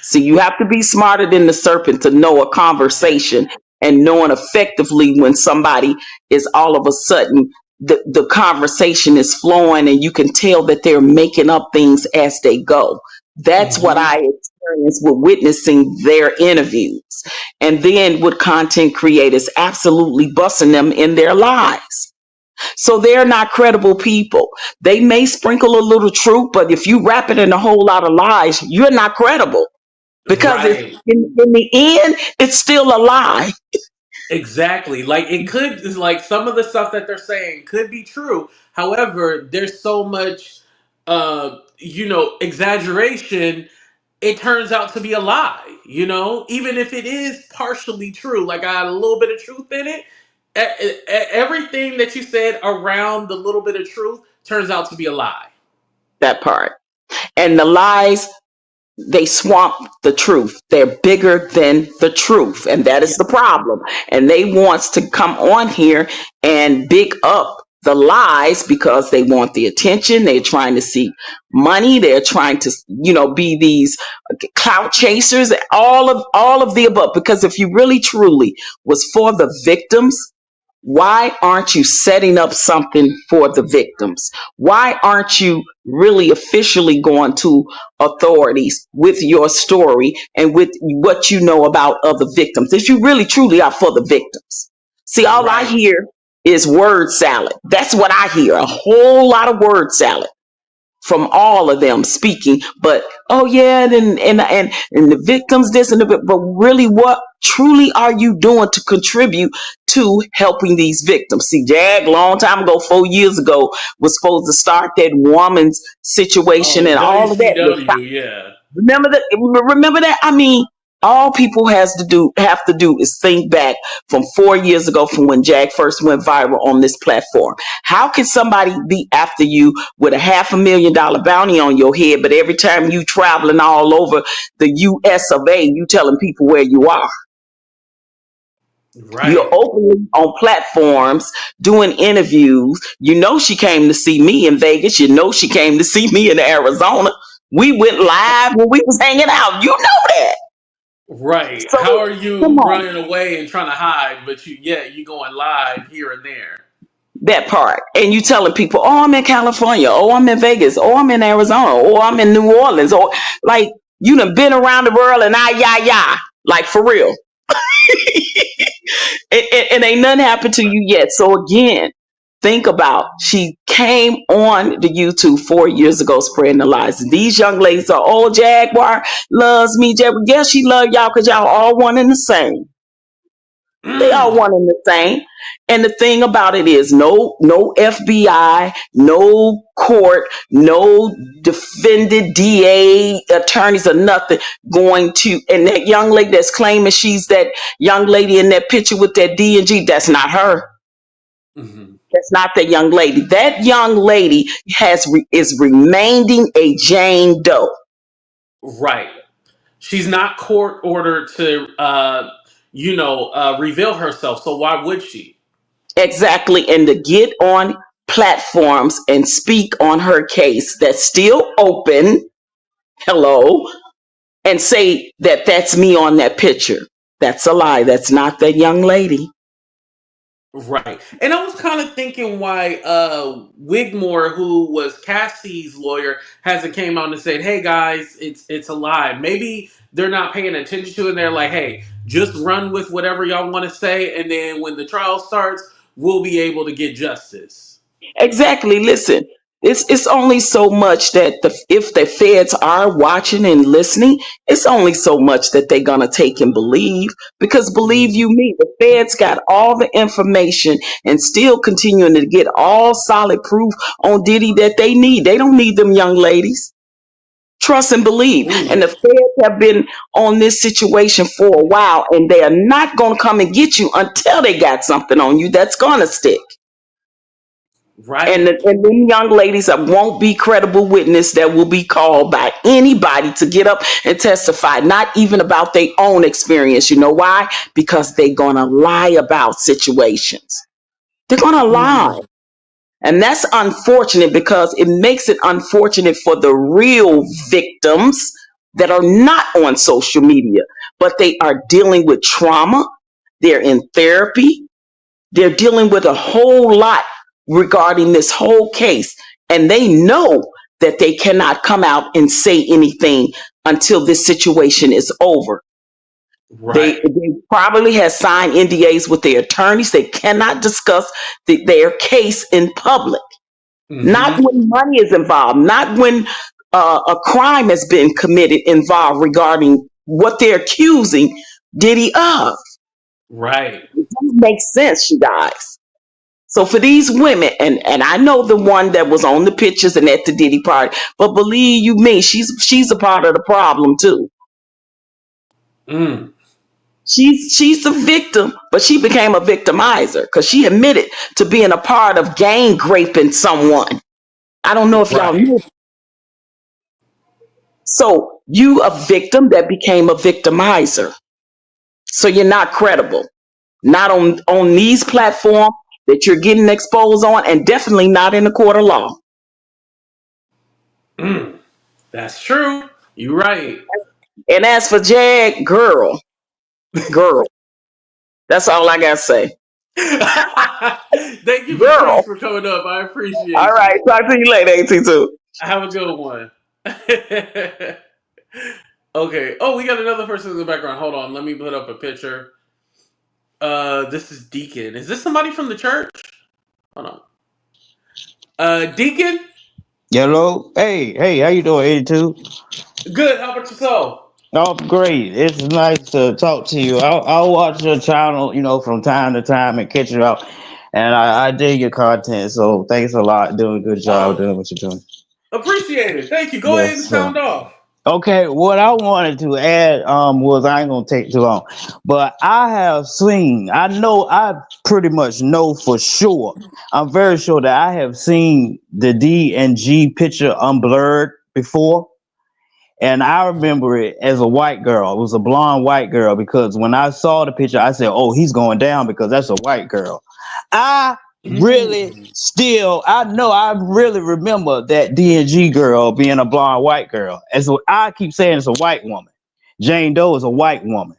So you have to be smarter than the serpent to know a conversation and knowing effectively when somebody is all of a sudden the conversation is flowing and you can tell that they're making up things as they go. That's what Hmm. I experienced with witnessing their interviews. And then with content creators absolutely busting them in their lives. So they're not credible people. They may sprinkle a little truth, but if you wrap it in a whole lot of lies, you're not credible because it's Right. in the end, it's still a lie. Exactly. Like it could like some of the stuff that they're saying could be true. However, there's so much exaggeration, it turns out to be a lie, even if it is partially true, like I had a little bit of truth in it. Everything that you said around the little bit of truth turns out to be a lie. That part. And the lies, they swamp the truth. They're bigger than the truth. And that is Yeah. the problem. And they wants to come on here and big up the lies because they want the attention. They're trying to see money. They're trying to, be these clout chasers, all of the above. Because if you really truly was for the victims, why aren't you setting up something for the victims? Why aren't you really officially going to authorities with your story and with what you know about other victims? If you really truly are for the victims. See, all I Right. hear is word salad. That's what I hear. A whole lot of word salad from all of them speaking, but oh yeah, and the victims this and the, but really, what truly are you doing to contribute to helping these victims? See, Jag, long time ago, 4 years ago, was supposed to start that woman's situation Oh, and all of that. WCW, yeah. Remember that? Remember that? I mean, all people have to do is think back from 4 years ago from when Jag first went viral on this platform. How can somebody be after you with a $500,000 bounty on your head, but every time you traveling all over the US of A, you telling people where you are? You're Right. openly on platforms doing interviews. You know she came to see me in Vegas. You know she came to see me in Arizona. We went live when we was hanging out. You know that. Right. So How are come you on, running away and trying to hide, but you going live here and there? that part. And you telling people, oh, I'm in California. Oh, I'm in Vegas. Oh, I'm in Arizona. Oh, I'm in New Orleans. Or like you done been around the world and yeah. Like for real. And ain't nothing happened to you yet. So again, think about she came on the YouTube 4 years ago spreading the lies. These young ladies are, oh, Jaguar loves me. Jaguar. Yes, she love y'all because y'all all one and the same. They all Mm. one and the same. And the thing about it is no FBI, no court, no defended DA attorneys or nothing going to, and that young lady that's claiming she's that young lady in that picture with that D&G, that's not her. Hmm. That's not that young lady. That young lady is remaining a Jane Doe. Right. She's not court ordered to, reveal herself. So why would she? Exactly. And to get on platforms and speak on her case that's still open, hello, and say that that's me on that picture. That's a lie. That's not that young lady. Right. And I was kind of thinking why Wigmore, who was Cassie's lawyer, hasn't came out and said, "Hey guys, it's a lie." Maybe they're not paying attention to it and they're like, "Hey, just run with whatever y'all want to say and then when the trial starts, we'll be able to get justice." Exactly. Listen, it's only so much that if the feds are watching and listening, it's only so much that they're gonna take and believe. Because believe Mm. you me, the feds got all the information and still continuing to get all solid proof on Diddy that they need. They don't need them young ladies. Trust and believe. And Mm. the feds have been on this situation for a while, and they are not gonna come and get you until they got something on you that's gonna stick. Right. And them young ladies that won't be credible witness that will be called by anybody to get up and testify, not even about their own experience. You know why? Because they're gonna lie about situations. They're gonna lie. Mm. And that's unfortunate because it makes it unfortunate for the real victims that are not on social media, but they are dealing with trauma. They're in therapy. They're dealing with a whole lot regarding this whole case, and they know that they cannot come out and say anything until this situation is over. Right. They probably have signed NDAs with their attorneys. They cannot discuss their case in public. Not Hmm. when money is involved, not when a crime has been committed involved regarding what they're accusing Diddy of. Right. It doesn't make sense, you guys. So for these women, and I know the one that was on the pictures and at the Diddy party, but believe you me, she's a part of the problem too. Mm. She's a victim, but she became a victimizer because she admitted to being a part of gang raping someone. I don't know if y'all Right. knew. So you a victim that became a victimizer. So you're not credible. Not on these platforms that you're getting exposed on, and definitely not in the court of law. Mm. That's true. You're right. And as for Jag, girl, that's all I gotta say. Thank you, Patrice, Girl. for coming up. I All appreciate right. you. Talk to you later, AT2. Have a good one. Okay. Oh, we got another person in the background. Hold on. Let me put up a picture. This is Deacon. Is this somebody from the church? Hold on. Deacon? Hello, hey, how you doing, 82? Good. How about yourself? Oh, great. It's nice to talk to you. I'll watch your channel, from time to time and catch you out. And I dig your content, so thanks a lot. Doing a good job Oh, doing what you're doing. appreciate it. Thank you. Go ahead and Yes, sir. sound off. Okay, what I wanted to add was I ain't gonna take too long, but I pretty much know for sure. I'm very sure that I have seen the D and G picture unblurred before. And I remember it as a white girl. It was a blonde white girl because when I saw the picture, I said, "Oh, he's going down because that's a white girl." I really Mm. still, I know I really remember that D&G girl being a blonde white girl. As I keep saying, it's a white woman. Jane Doe is a white woman.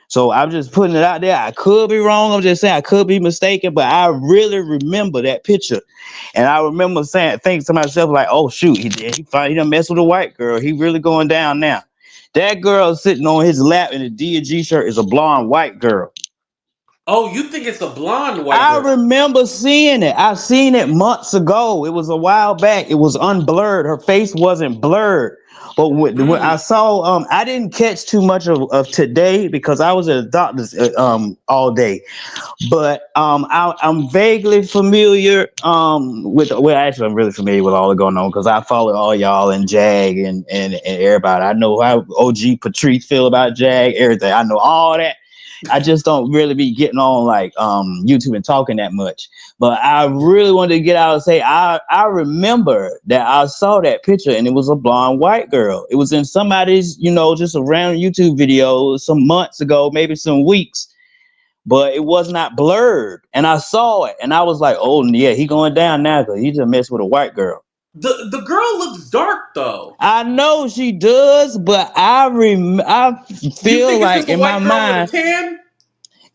So I'm just putting it out there. I could be wrong. I'm just saying I could be mistaken, but I really remember that picture. And I remember thinking to myself, like, oh shoot, he done messed with a white girl. He really going down now. That girl sitting on his lap in a D&G shirt is a blonde white girl. Oh, you think it's a blonde white I girl? remember seeing it. I seen it months ago. It was a while back. It was unblurred. Her face wasn't blurred. But when I Mm. saw, I didn't catch too much of today because I was at a doctor's all day. But I'm vaguely familiar with. Well, actually, I'm really familiar with all that going on because I follow all y'all and Jag and everybody. I know how OG Patrice feel about Jag. Everything. I know all that. I just don't really be getting on like YouTube and talking that much. But I really wanted to get out and say I remember that I saw that picture and it was a blonde white girl. It was in somebody's, just a random YouTube video some months ago, maybe some weeks, but it was not blurred. And I saw it and I was like, oh yeah, he going down now because he just messed with a white girl. The girl looks dark though. I know she does, but I You feel think it's like just a in my white girl with a mind, tan?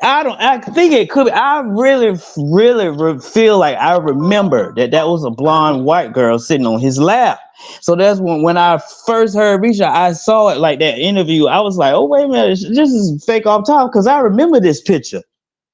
I think it could be. I really, really feel like I remember that was a blonde white girl sitting on his lap. So that's when I first heard Risha, I saw it like that interview. I was like, oh, wait a minute, this is fake off top because I remember this picture.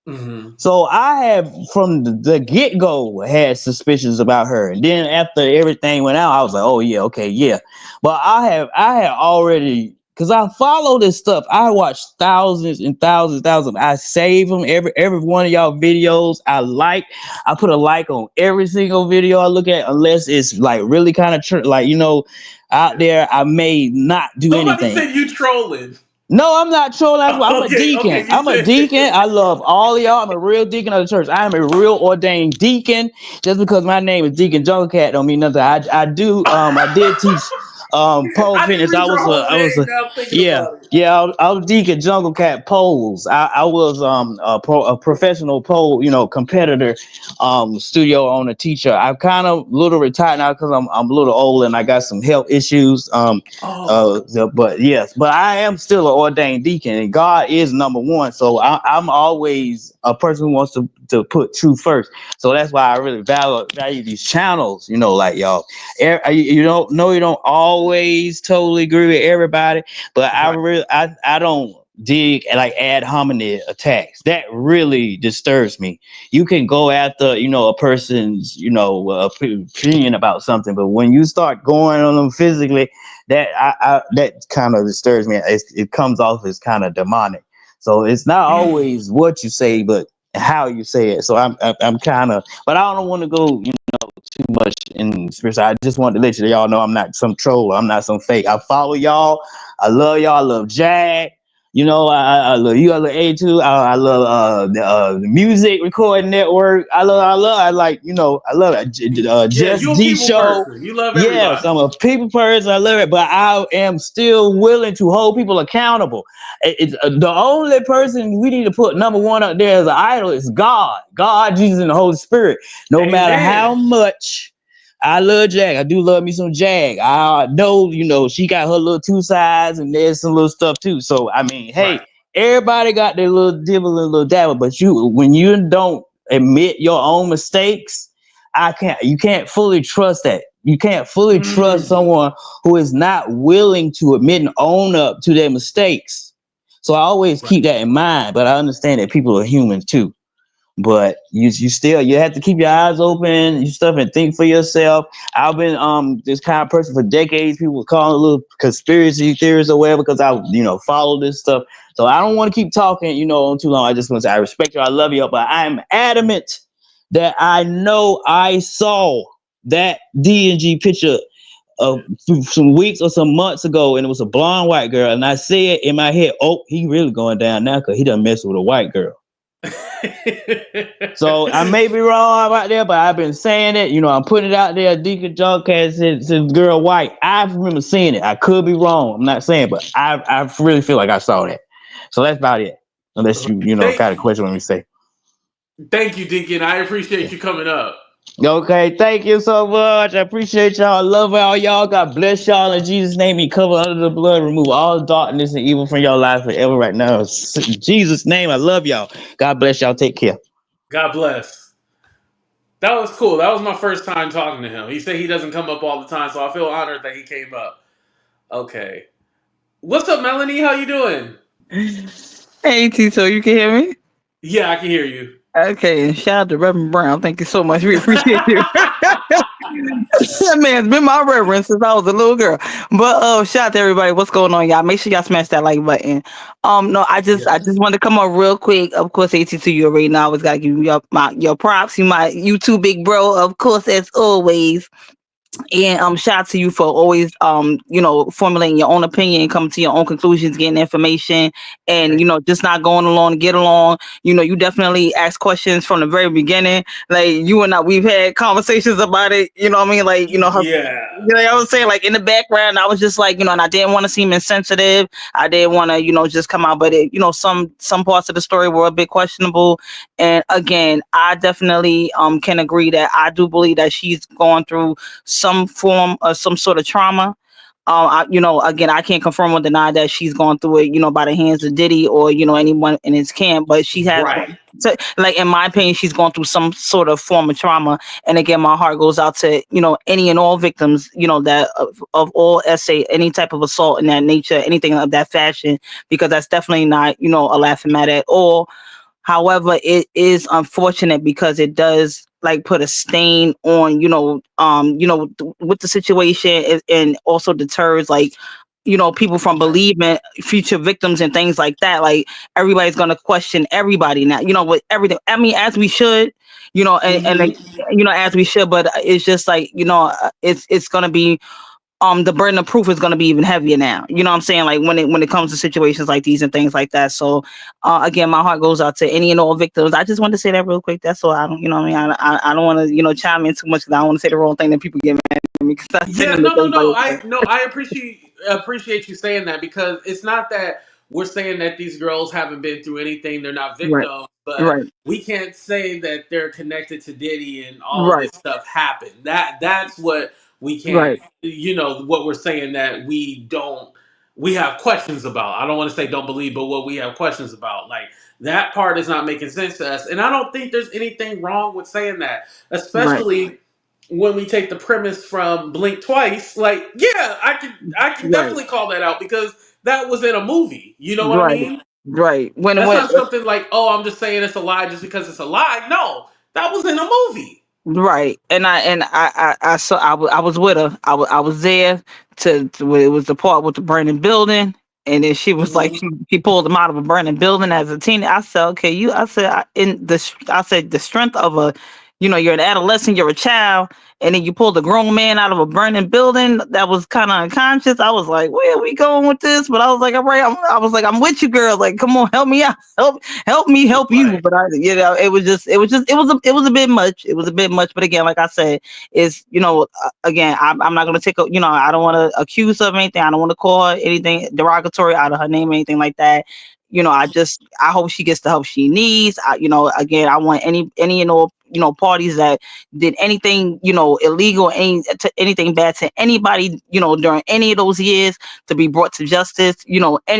Mm-hmm. So I have from the get go had suspicions about her, and then after everything went out, I was like, oh yeah, okay, yeah. But I had already because I follow this stuff. I watch thousands and thousands, thousands. I save them every one of y'all videos. I put a like on every single video I look at, unless it's like really kind of out there. I may not do Somebody anything. said you trolling. No, I'm not trolling. That's why I'm a Okay, deacon. okay, you I'm a said. deacon. I love all of y'all. I'm a real deacon of the church. I am a real ordained deacon. Just because my name is Deacon Jungle Cat don't mean nothing. I did teach pole I didn't fitness. read your whole name. Now I'm thinking Yeah, about it. yeah. I was Deacon Jungle Cat poles. I was a professional pole, competitor, studio owner, teacher. I'm kind of little retired now because I'm a little old and I got some health issues. Oh, But yes, but I am still an ordained deacon, and God is number one. So I'm always a person who wants to put truth first. So that's why I really value these channels. Like y'all, you don't know you don't always totally agree with everybody, but right. I don't dig like ad hominem attacks. That really disturbs me. You can go after a person's opinion about something, but when you start going on them physically, that kind of disturbs me. It comes off as kind of demonic. So it's not Mm, always what you say, but how you say it. So I'm kind of, but I don't want to go too much in spirit. I just want to let y'all know I'm not some troll. I'm not some fake. I follow y'all. I love y'all. I love Jag. I love you. I love A2. I love the music recording network. I like, I love it. yeah, Just you a D people show. person. You love Yes, everybody. I'm a people person. I love it, but I am still willing to hold people accountable. It's the only person we need to put number one up there as an idol is God. God, Jesus, and the Holy Spirit. No matter how Amen. much I love Jag. I do love me some Jag. I know, she got her little two sides and there's some little stuff too. So, I mean, Right. hey, everybody got their little dibble and little dabble, but when you don't admit your own mistakes, you can't fully trust that. You can't fully trust Mm, someone who is not willing to admit and own up to their mistakes. So I always right. keep that in mind, but I understand that people are humans too. But you have to keep your eyes open, you stuff, and think for yourself. I've been this kind of person for decades. People call it a little conspiracy theories or whatever because I follow this stuff. So I don't want to keep talking on too long. I just want to say I respect you, I love you, but I'm adamant that I know I saw that D&G picture of some weeks or some months ago, and it was a blonde white girl, and I said in my head, oh, he really going down now because he done messed with a white girl. So I may be wrong about there, but I've been saying it. You know, I'm putting it out there. Deacon John Cass says girl white. I remember seeing it. I could be wrong. I'm not saying, but I really feel like I saw that. So that's about it. Unless you got a question when we say. Thank you, Deacon. I appreciate you coming up. Okay, thank you so much. I appreciate y'all. I love all y'all. God bless y'all in Jesus' name. Be covered under the blood. Remove all darkness and evil from your life forever right now. In Jesus' name, I love y'all. God bless y'all. Take care. God bless. That was cool. That was my first time talking to him. He said he doesn't come up all the time, so I feel honored that he came up. Okay. What's up, Melanie? How you doing? Hey, Tito, you can hear me? Yeah, I can hear you. Okay, and shout out to Reverend Brown. Thank you so much. We appreciate you. That man's been my reverend since I was a little girl. But shout out to everybody. What's going on, y'all? Make sure y'all smash that like button. No, I just wanted to come up real quick. Of course, AT2, you already know I always gotta give you your props. You my YouTube big bro, of course, as always. And shout out to you for always formulating your own opinion and coming to your own conclusions, getting information, and just not going along to get along. You definitely ask questions from the very beginning. Like you and I, we've had conversations about it. You know what I mean? Like how, Yeah. I was saying, like in the background, I was just like, and I didn't want to seem insensitive. I didn't want to, just come out, but it, some parts of the story were a bit questionable. And again, I definitely can agree that I do believe that she's gone through some form of some sort of trauma. Again, I can't confirm or deny that she's gone through it, by the hands of Diddy or, anyone in his camp, but she has, Right. like, in my opinion, she's gone through some sort of form of trauma. And again, my heart goes out to, any and all victims, that of all essay, any type of assault in that nature, anything of that fashion, because that's definitely not, a laughing matter at all. However, it is unfortunate because it does like put a stain on, with the situation, and also deters like, people from believing future victims and things like that. Like everybody's gonna question everybody now, with everything. I mean, as we should, and like, Mm-hmm. as we should, but it's just like, it's gonna be the burden of proof is going to be even heavier now. You know what I'm saying? Like when it comes to situations like these and things like that. So again, my heart goes out to any and all victims. I just wanted to say that real quick. That's all. I don't, what I mean, I don't want to, chime in too much because I don't want to say the wrong thing that people get mad at me because I say Yeah, them the no, no, things no. like I appreciate you saying that, because it's not that we're saying that these girls haven't been through anything, they're not right, victims, but right, we can't say that they're connected to Diddy and all of right, this stuff happened. That's what we can't, right, what we're saying, that we have questions about. I don't want to say don't believe, but what we have questions about. Like that part is not making sense to us. And I don't think there's anything wrong with saying that, right, especially when we take the premise from Blink Twice. Like, yeah, I can right, definitely call that out, because that was in a movie. You know what I right, mean? right. That's not something like, oh, I'm just saying it's a lie just because it's a lie. No, that was in a movie. Right, and I saw I was with her. I was there to it was the part with the burning building, and then she was like Hmm. she pulled him out of a burning building as a teen. I said, okay, I said the strength of a, you're an adolescent, you're a child, and then you pulled a grown man out of a burning building that was kind of unconscious. I was like, where are we going with this? But I was like, all right, I was like, I'm with you, girl. Like, come on, help me out, help me help you. Right. But it was a bit much. It was a bit much. But again, like I said, is again, I'm not gonna take a, I don't want to accuse her of anything. I don't want to call her anything derogatory out of her name or anything like that. I hope she gets the help she needs. Again, I want any and all parties that did anything illegal, anything bad to anybody during any of those years, to be brought to justice.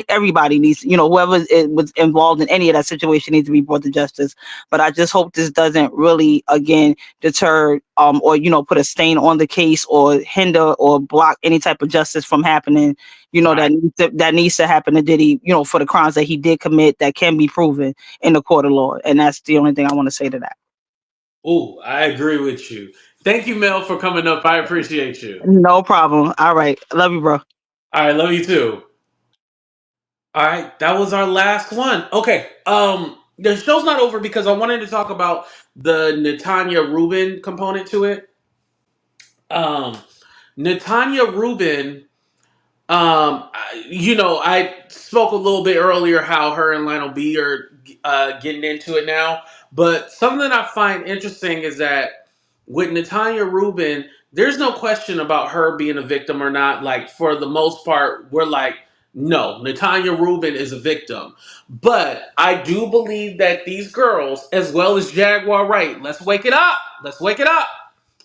Everybody needs, whoever was involved in any of that situation needs to be brought to justice. But I just hope this doesn't really again deter or put a stain on the case or hinder or block any type of justice from happening. Right. That needs to happen to Diddy, for the crimes that he did commit that can be proven in the court of law. And that's the only thing I want to say to that. Ooh, I agree with you. Thank you, Mel, for coming up. I appreciate you. No problem. All right. Love you, bro. All right, love you too. All right, that was our last one. Okay, the show's not over because I wanted to talk about the Natanya Rubin component to it. Um, Natanya Rubin I spoke a little bit earlier how her and Lionel B are getting into it now. But something I find interesting is that with Natalia Rubin, there's no question about her being a victim or not. Like, for the most part, we're like, no, Natalia Rubin is a victim. But I do believe that these girls, as well as Jaguar Wright, let's wake it up. Let's wake it up.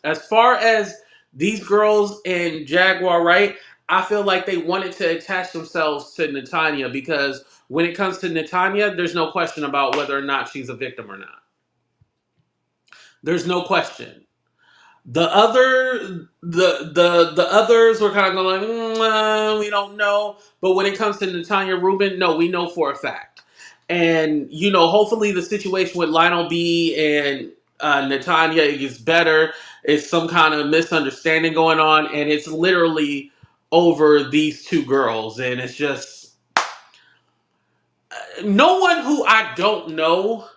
As far as these girls and Jaguar Wright, I feel like they wanted to attach themselves to Natanya because when it comes to Natanya, there's no question about whether or not she's a victim or not. There's no question. The others were kind of going, we don't know. But when it comes to Natanya Rubin, no, we know for a fact. And hopefully the situation with Lionel B and Natanya gets better. It's some kind of misunderstanding going on, and it's literally over these two girls, and it's just no one who I don't know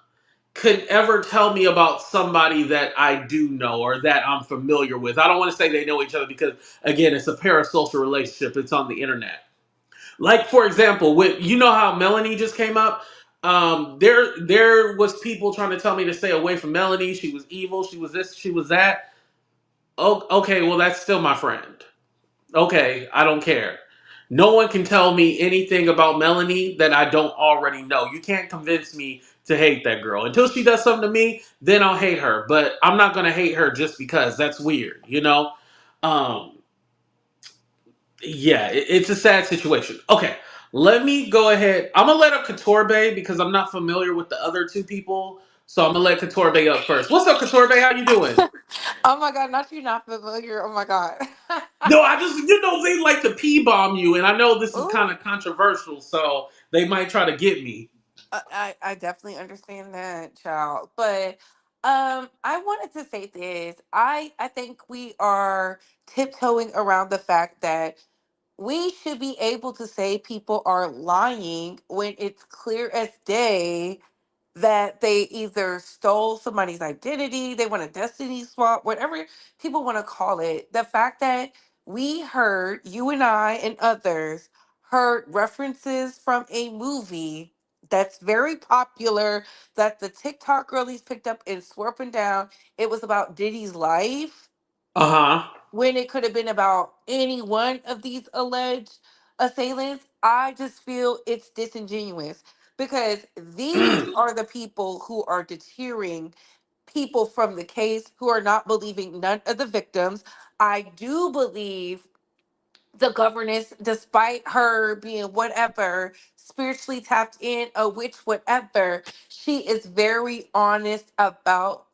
could ever tell me about somebody that I do know or that I'm familiar with. I don't want to say they know each other because, again, it's a parasocial relationship. It's on the internet. Like, for example, with how Melanie just came up. There was people trying to tell me to stay away from Melanie. She was evil. She was this. She was that. Oh, okay, well, that's still my friend. Okay, I don't care. No one can tell me anything about Melanie that I don't already know. You can't convince me to hate that girl. Until she does something to me, then I'll hate her. But I'm not going to hate her just because. That's weird. Um, yeah, it's a sad situation. Okay, let me go ahead. I'm going to let up Couture Bay because I'm not familiar with the other two people. So I'm going to let Couture Bay up first. What's up, Couture Bay? How you doing? Oh my god, not you not familiar. Oh my god. No, I just they like to pee bomb you, and I know this is Ooh, kind of controversial, so they might try to get me. I definitely understand that, child. But I wanted to say this. I think we are tiptoeing around the fact that we should be able to say people are lying when it's clear as day that they either stole somebody's identity, they want a destiny swap, whatever people want to call it. The fact that we heard, you and I and others heard references from a movie that's very popular that the TikTok girlies picked up and swirping down. It was about Diddy's life Uh huh. when it could have been about any one of these alleged assailants. I just feel it's disingenuous because these are the people who are deterring people from the case, who are not believing none of the victims. I do believe the governess, despite her being whatever, spiritually tapped in, a witch, whatever, she is very honest about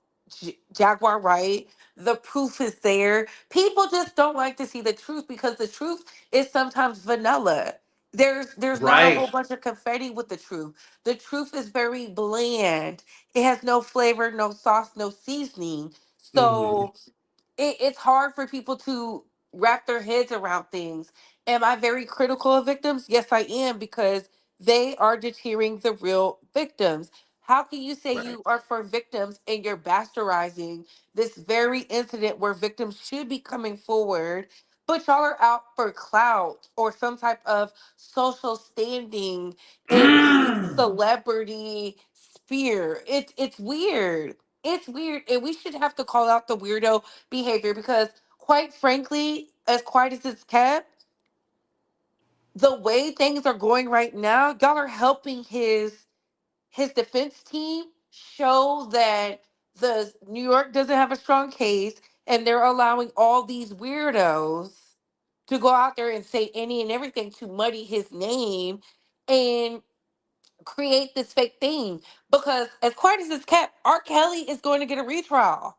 Jaguar Wright. The proof is there. People just don't like to see the truth because the truth is sometimes vanilla. There's not a Right. whole bunch of confetti with the truth. The truth is very bland. It has no flavor, no sauce, no seasoning. Hmm. So it's hard for people to wrap their heads around things. Am I very critical of victims? Yes, I am, because they are deterring the real victims. How can you say Right. you are for victims and you're bastardizing this very incident where victims should be coming forward, but y'all are out for clout or some type of social standing in the celebrity sphere? It's weird. It's weird, and we should have to call out the weirdo behavior because, quite frankly, as quiet as it's kept, the way things are going right now, y'all are helping his defense team show that the New York doesn't have a strong case, and they're allowing all these weirdos to go out there and say any and everything to muddy his name and create this fake thing. Because as quiet as it's kept, R. Kelly is going to get a retrial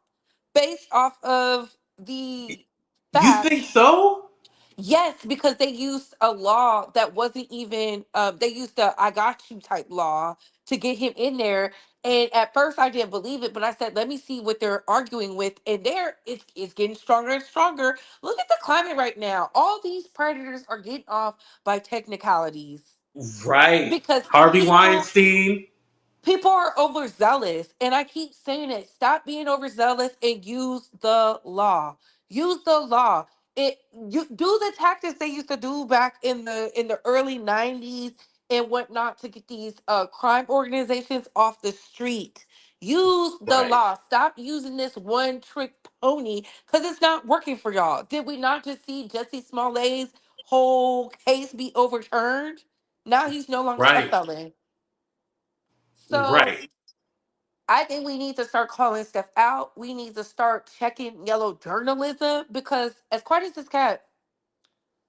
based off of the You think fact. so? Yes, because they used a law that wasn't even they used the I got you type law to get him in there. And at first I didn't believe it, but I said, let me see what they're arguing with. And there it's getting stronger and stronger. Look at the climate right now. All these predators are getting off by technicalities Right. because Harvey people Weinstein. people are overzealous, and I keep saying it. Stop being overzealous and use the law. Use the law. it you do the tactics they used to do back in the early 90s and whatnot to get these crime organizations off the street. Use the Right. law. Stop using this one trick pony because it's not working for y'all. Did we not just see Jesse Smollett's whole case be overturned? Now he's no longer a Right. felon. So Right. I think we need to start calling stuff out. We need to start checking yellow journalism because, as quiet as this cat,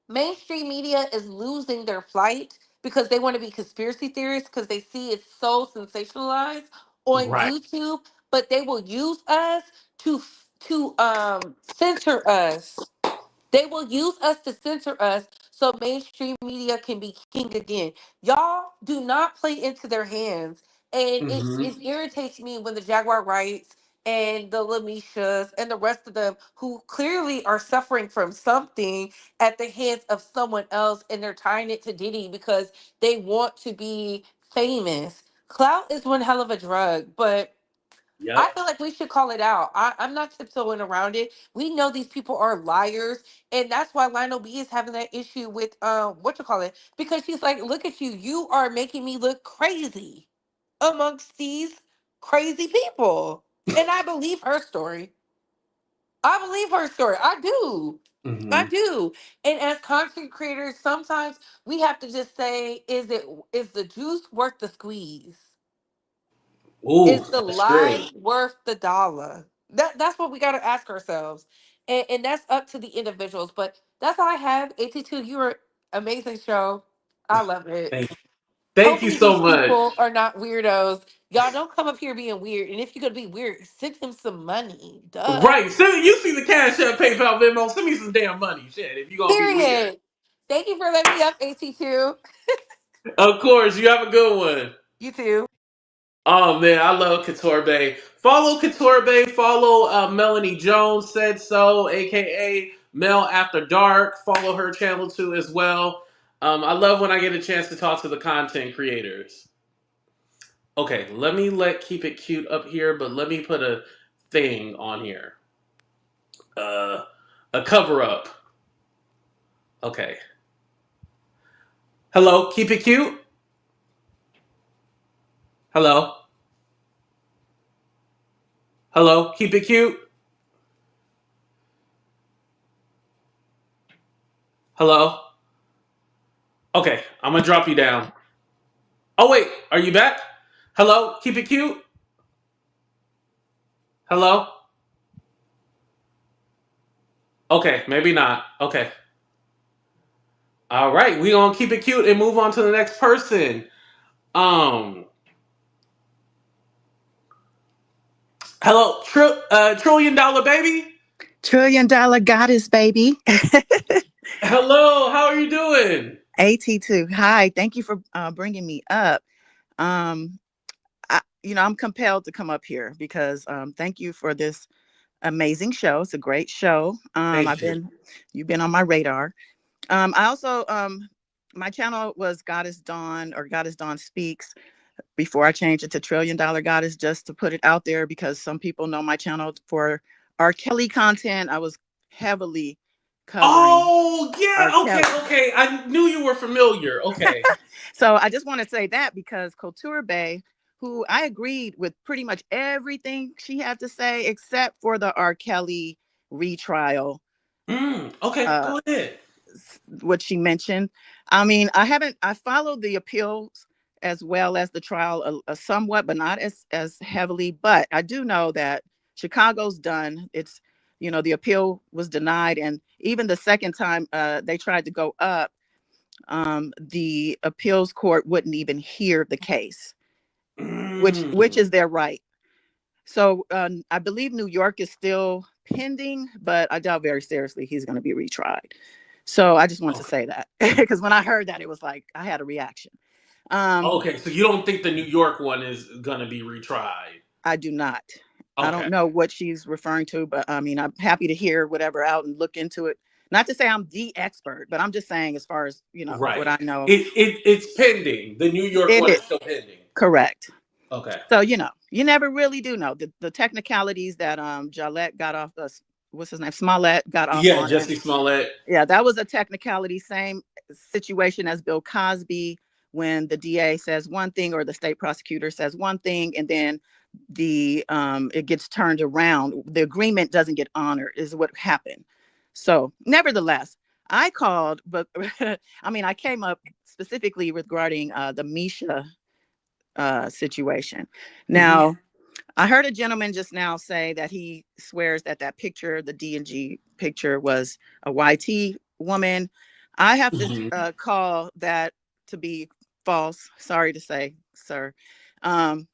mainstream media is losing their fight because they want to be conspiracy theorists because they see it's so sensationalized on Right. YouTube, but they will use us to censor us. They will use us to censor us so mainstream media can be king again. Y'all do not play into their hands. And Hmm. it irritates me when the Jaguar Wrights and the LaMeshas and the rest of them who clearly are suffering from something at the hands of someone else and they're tying it to Diddy because they want to be famous. Clout is one hell of a drug, but I Yep. feel like we should call it out. I'm not tiptoeing around it. We know these people are liars, and that's why Lionel B is having that issue with what you call it, because she's like, look at you, you are making me look crazy amongst these crazy people, and I believe her story. I believe her story. I do. I Hmm. do. And as content creators, sometimes we have to just say, is the juice worth the squeeze? Ooh, Is the that's good. lie worth the dollar? That's what we got to ask ourselves, and that's up to the individuals. But that's all I have. 82, you were amazing show. I love it. Thank, thank you Hopefully so these much. people are not weirdos. Y'all don't come up here being weird. And if you're gonna be weird, send him some money. Duh. Right. Send, you see the Cash App, PayPal, Venmo. Send me some damn money. Shit, if you gonna be weird. Period. Thank you for letting me up, 82. Of course, you have a good one. You too. Oh man, I love Couture Bay. Follow Couture Bay. Follow Melanie Jones said so, aka Mel After Dark. Follow her channel too as well. I love when I get a chance to talk to the content creators. Okay, let keep it cute up here, but let me put a thing on here. Uh, a cover up. Okay. Hello, keep it cute. Hello, hello, keep it cute. Hello. Okay, I'm gonna drop you down. Oh wait, are you back? Hello, keep it cute. Hello. Okay, maybe not. Okay. All right, we gonna keep it cute and move on to the next person. Um, hello, trillion dollar baby. $1 trillion goddess, baby. Hello, how are you doing? AT2. Hi. Thank you for bringing me up. Um, I'm compelled to come up here because thank you for this amazing show. It's a great show. Thank you. You've been on my radar. I also, my channel was Goddess Dawn or Goddess Dawn Speaks before I changed it to $1 trillion Goddess, just to put it out there because some people know my channel for R. Kelly content. I was heavily covering Oh R. yeah, Kelly. okay, okay. I knew you were familiar. Okay. So I just want to say that because Couture Bay, who I agreed with pretty much everything she had to say except for the R. Kelly retrial, Okay, uh, go ahead. what she mentioned. I followed the appeals as well as the trial somewhat, but not as heavily. But I do know that Chicago's done. The appeal was denied, and even the second time they tried to go up, the appeals court wouldn't even hear the case, which Mm, is their right. So I believe New York is still pending, but I doubt very seriously he's going to be retried. So I just want to okay. say that because when I heard that, it was like I had a reaction. Um, Okay, so you don't think the New York one is gonna be retried? I do not. I Okay. don't know what she's referring to, but I mean, I'm happy to hear whatever out and look into it. Not to say I'm the expert, but I'm just saying, as far as what Right. I know, It's pending. The New York it one is is still pending. correct. Okay. So you never really do know the technicalities that Jalette got off us. what's his name, Smollett, got off Yeah, on it. Jesse Smollett. Yeah, that was a technicality. Same situation as Bill Cosby, when the DA says one thing or the state prosecutor says one thing, and then the it gets turned around. The agreement doesn't get honored, is what happened. So, nevertheless, I called, but I mean, I came up specifically regarding the Mesha situation. Hmm. Now, I heard a gentleman just now say that he swears that that picture, the D&G picture, was a YT woman. I have to Hmm. call that to be false. Sorry to say, sir. Um,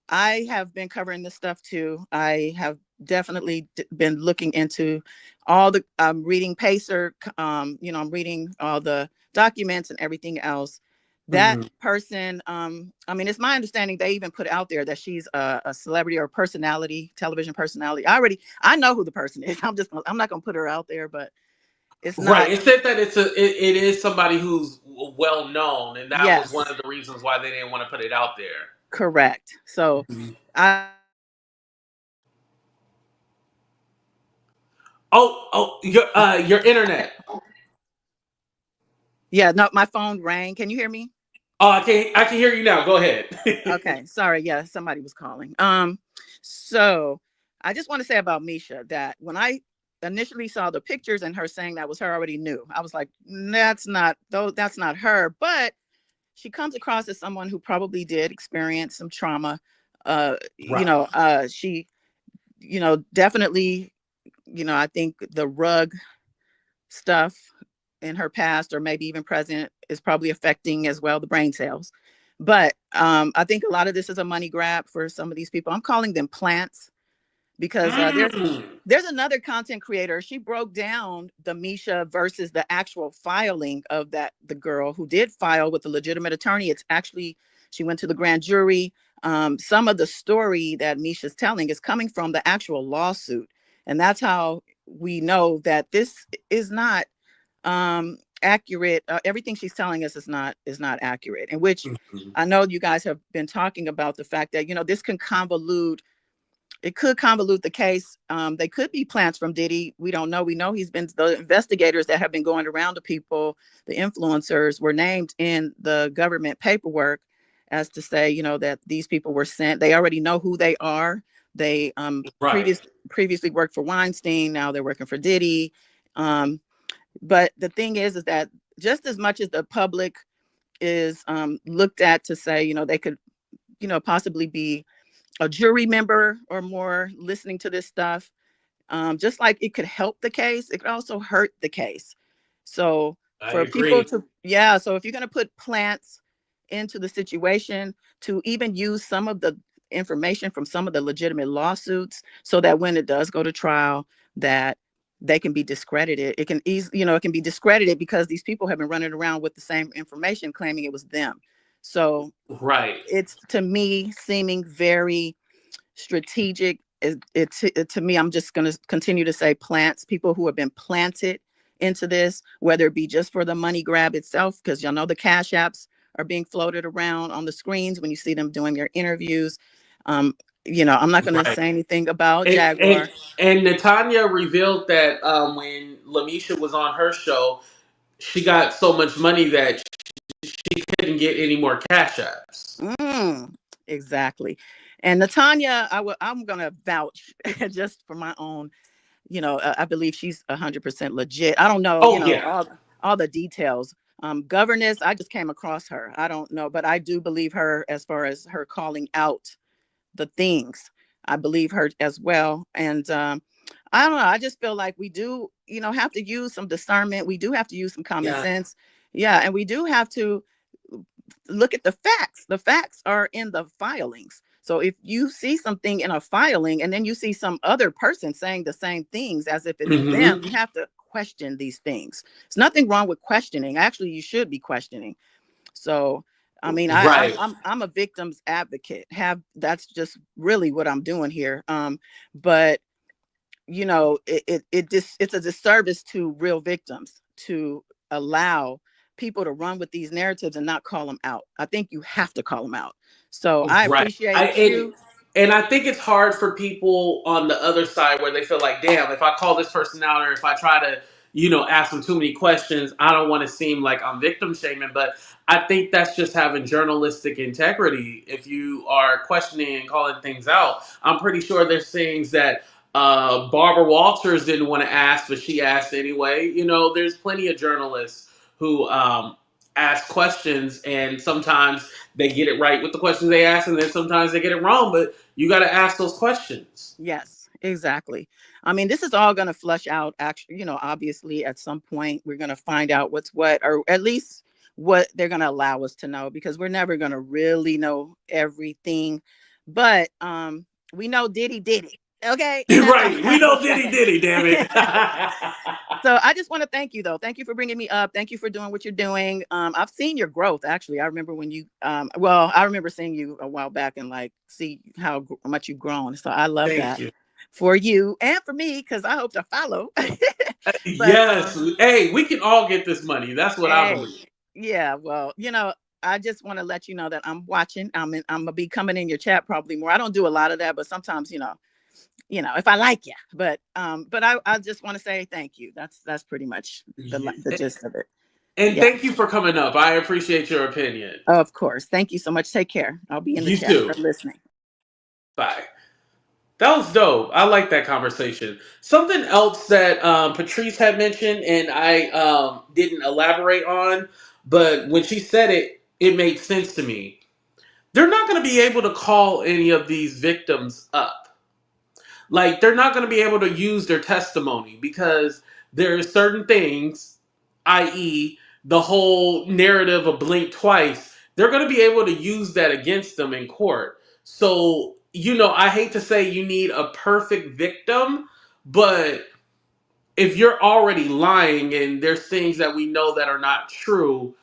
I have been covering this stuff too. I have definitely been looking into all the, I'm reading Pacer, I'm reading all the documents and everything else. That Hmm. person, I mean, it's my understanding they even put out there that she's a celebrity or personality, television personality. I know who the person is. I'm not gonna put her out there, but it's Right. not. It said that it is somebody who's well known, and that was one Yes, of the reasons why they didn't want to put it out there. correct. So Mhm. I Oh, your internet. yeah, no, my phone rang. Can you hear me? Oh, I can hear you now. Go ahead. Okay, sorry. Yeah, somebody was calling. So I just want to say about Mesha that when I initially saw the pictures and her saying that was her, I already knew. I was like, that's not though, that's not her. But she comes across as someone who probably did experience some trauma. Right. She, definitely, I think the rug stuff in her past or maybe even present is probably affecting as well the brain cells. But I think a lot of this is a money grab for some of these people. I'm calling them plants because Mm. there's another content creator. She broke down the Mesha versus the actual filing of the girl who did file with a legitimate attorney. It's actually, she went to the grand jury. Some of the story that Mesha's telling is coming from the actual lawsuit. And that's how we know that this is not accurate. Everything she's telling us is not accurate. In which Mhm. I know you guys have been talking about the fact that this can convolute, it could convolute the case. They could be plants from Diddy. We don't know. We know he's been, the investigators that have been going around to people, the influencers, were named in the government paperwork as to say, that these people were sent. They already know who they are. They Right. previously worked for Weinstein. Now they're working for Diddy. But the thing is that just as much as the public is looked at to say, they could, possibly be a jury member or more listening to this stuff, just like it could help the case, it could also hurt the case. So I for people agree. to, yeah, so if you're going to put plants into the situation, to even use some of the information from some of the legitimate lawsuits, so that when it does go to trial, that they can be discredited. It can easily, it can be discredited because these people have been running around with the same information claiming it was them. So Right. it's, to me, seeming very strategic. To me, I'm just going to continue to say plants, people who have been planted into this, whether it be just for the money grab itself, because y'all know the cash apps are being floated around on the screens when you see them doing their interviews. I'm not going to Right. say anything about And and, Jaguar. and Natanya revealed that when LaMesha was on her show, she got so much money that she couldn't get any more cash apps. Mm, exactly. And Natanya, I'm going to vouch just for my own, I believe she's 100% legit. I don't know, Oh yeah. all the details. Governess, I just came across her. I don't know, but I do believe her as far as her calling out the things. I believe her as well. And I don't know. I just feel like we do, have to use some discernment. We do have to use some common Yeah. sense. Yeah. And we do have to look at the facts. The facts are in the filings. So if you see something in a filing and then you see some other person saying the same things as if it's Hmm. them, you have to question these things. There's nothing wrong with questioning. Actually, you should be questioning. So, I mean, Right. I'm a victim's advocate. That's just really what I'm doing here. But it's a disservice to real victims to allow people to run with these narratives and not call them out. I think you have to call them out. So I Right. I appreciate and you. And I think it's hard for people on the other side where they feel like, damn, if I call this person out or if I try to, ask them too many questions, I don't want to seem like I'm victim shaming. But I think that's just having journalistic integrity. If you are questioning and calling things out, I'm pretty sure there's things that Barbara Walters didn't want to ask, but she asked anyway. There's plenty of journalists who ask questions, and sometimes they get it right with the questions they ask, and then sometimes they get it wrong. But you got to ask those questions. Yes, exactly. I mean, this is all going to flush out, actually, obviously at some point we're going to find out what's what, or at least what they're going to allow us to know, because we're never going to really know everything. But we know Diddy did it. Okay. And that's all Right. I We have to know Diddy say. Diddy, damn it. So I just want to thank you, though. Thank you for bringing me up. Thank you for doing what you're doing. I've seen your growth. Actually, I remember when you, I remember seeing you a while back and like see how much you've grown. So I love Thank that you. for you and for me, because I hope to follow. But Yes. Hey, we can all get this money. That's what I hey, believe. yeah, well, I just want to let you know that I'm watching. I'm gonna be coming in your chat probably more. I don't do a lot of that, but sometimes, if I like you. But I just want to say thank you. That's pretty much the Yeah. gist of it. And Yeah, thank you for coming up. I appreciate your opinion. of course. Thank you so much. Take care. I'll be in the You chat too. or listening. Bye. That was dope. I like that conversation. Something else that Patrice had mentioned, and I didn't elaborate on, but when she said it, it made sense to me. They're not going to be able to call any of these victims up. Like, they're not going to be able to use their testimony because there are certain things, i.e., the whole narrative of blink twice, they're going to be able to use that against them in court. So, I hate to say you need a perfect victim, but if you're already lying and there's things that we know that are not true,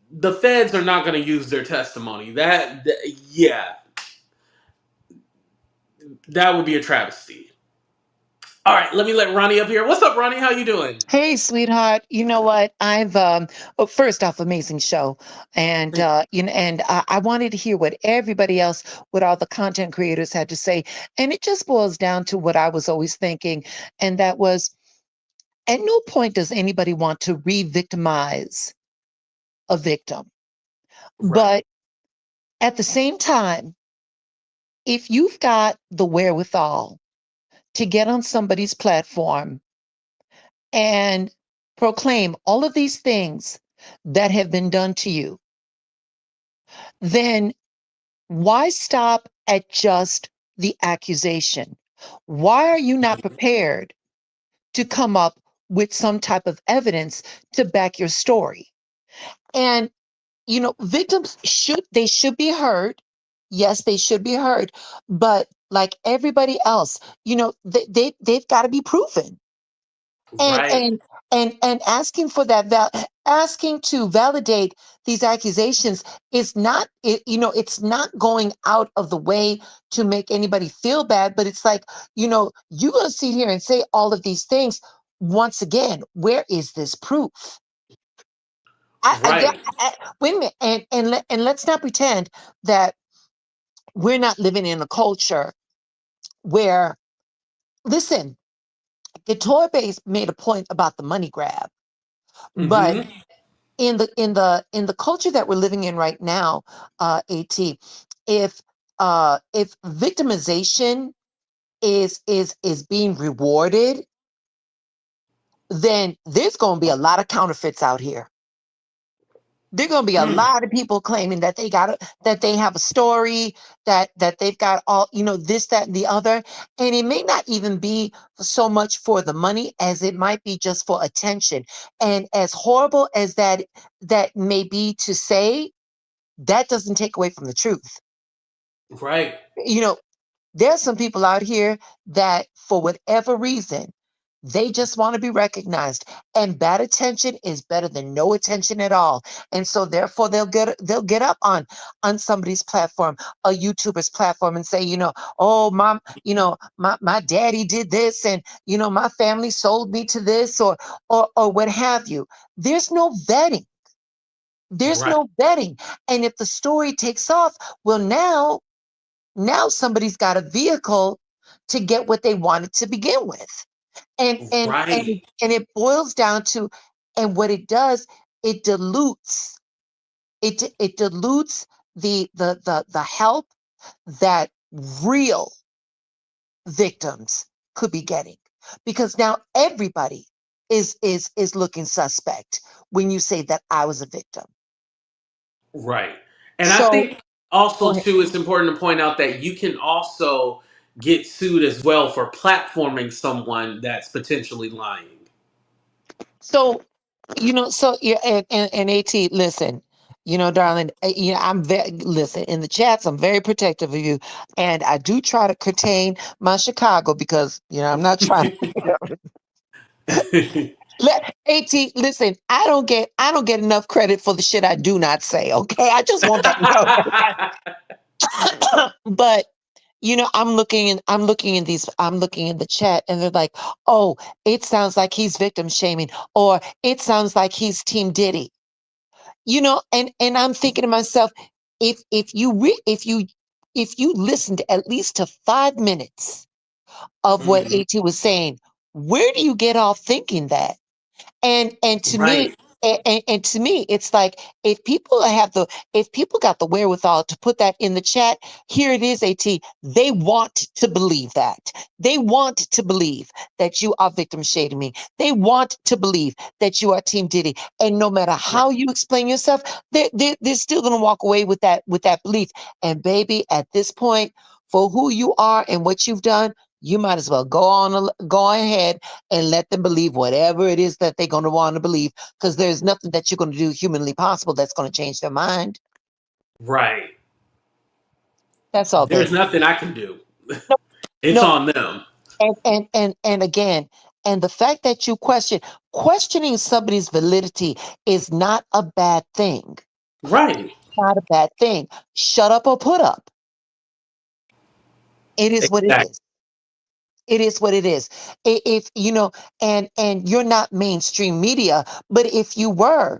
the feds are not going to use their testimony. Yeah, that would be a travesty. All right, let me let Ronnie up here. What's up, Ronnie? How you doing? Hey, sweetheart. You know what? I've first off, amazing show, and I wanted to hear what everybody else, what all the content creators had to say, and it just boils down to what I was always thinking, and that was, at no point does anybody want to re-victimize a victim, Right, but at the same time, if you've got the wherewithal to get on somebody's platform and proclaim all of these things that have been done to you, then why stop at just the accusation? Why are you not prepared to come up with some type of evidence to back your story? And victims should be heard. Yes, they should be heard, but like everybody else, they've got to be proven. and right, and and asking for that asking to validate these accusations is not it's not going out of the way to make anybody feel bad, but it's like, you're going to sit here and say all of these things. Once again, where is this proof? Yeah, right, wait a minute, and let's not pretend that we're not living in a culture where, listen, Couture Base made a point about the money grab, but mm-hmm, in the culture that we're living in right now, At, if victimization is being rewarded, then there's going to be a lot of counterfeits out here. There're going to be a lot of people claiming that that they have a story, that they've got all, this, that, and the other. And it may not even be so much for the money as it might be just for attention. And as horrible as that may be to say, that doesn't take away from the truth. right, You know, there's some people out here that, for whatever reason, they just want to be recognized, and bad attention is better than no attention at all. And so, therefore, they'll get up on somebody's platform, a YouTuber's platform, and say, oh, mom, my daddy did this, and my family sold me to this, or what have you. There's no vetting. There's right, no vetting, and if the story takes off, well, now Now somebody's got a vehicle to get what they wanted to begin with. And and and Right. and it boils down to, and what it does, it dilutes it dilutes the help that real victims could be getting, because now everybody is looking suspect when you say that I was a victim. Right. And I So think also go ahead. too, it's important to point out that you can also get sued as well for platforming someone that's potentially lying. So so yeah, and At, listen, darling, I'm very, listen, in the chats, I'm very protective of you, and I do try to contain my Chicago, because I'm not trying to. At, listen, I don't get enough credit for the shit I do not say. Okay, I just want that to know. But I'm looking in the chat, and they're like, oh, it sounds like he's victim shaming, or it sounds like he's Team Diddy. And I'm thinking to myself, if you listened at least to 5 minutes of what Mhm. At was saying, where do you get off thinking that? And to me, Right. and to me, it's like, if people got the wherewithal to put that in the chat, here it is. At, they want to believe that. They want to believe that you are victim shading me. They want to believe that you are Team Diddy. And no matter Right. how you explain yourself, they're still gonna walk away with that belief. And baby, at this point, for who you are and what you've done, you might as well go ahead and let them believe whatever it is that they're going to want to believe, because there's nothing that you're going to do humanly possible that's going to change their mind. Right. That's all, There's baby. nothing I can do. No, It's no, on them. and again, and the fact that you questioning somebody's validity is not a bad thing. Right. Not a bad thing. Shut up or put up. It is what it Exactly. is. It is what it is. If and you're not mainstream media, but if you were,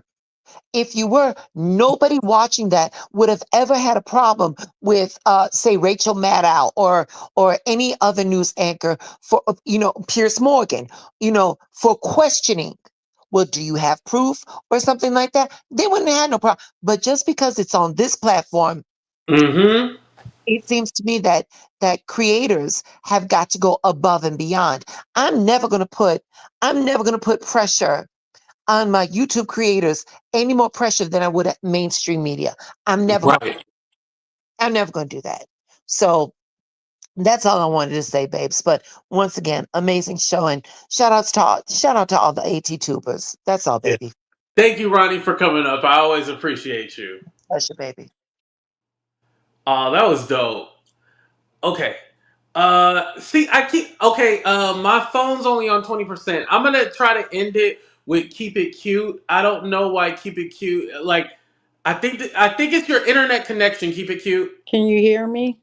nobody watching that would have ever had a problem with, say, Rachel Maddow, or any other news anchor, for Pierce Morgan, for questioning, well, do you have proof or something like that? They wouldn't have had no problem. But just because it's on this platform, Mm-hmm. it seems to me that creators have got to go above and beyond. I'm never going to put I'm never going to put pressure on my YouTube creators, any more pressure than I would at mainstream media. I'm never going Right. I'm never going to do that. So that's all I wanted to say, babes. But once again, amazing show, and shout out to all the AT tubers. That's all, Yeah. baby. Thank you, Ronnie, for coming up. I always appreciate you. Pleasure, baby. Oh, that was dope. Okay. See, I keep okay. My phone's only on 20%. I'm gonna try to end it with "Keep It Cute." I don't know why "Keep It Cute." Like, I think it's your internet connection. "Keep It Cute." Can you hear me?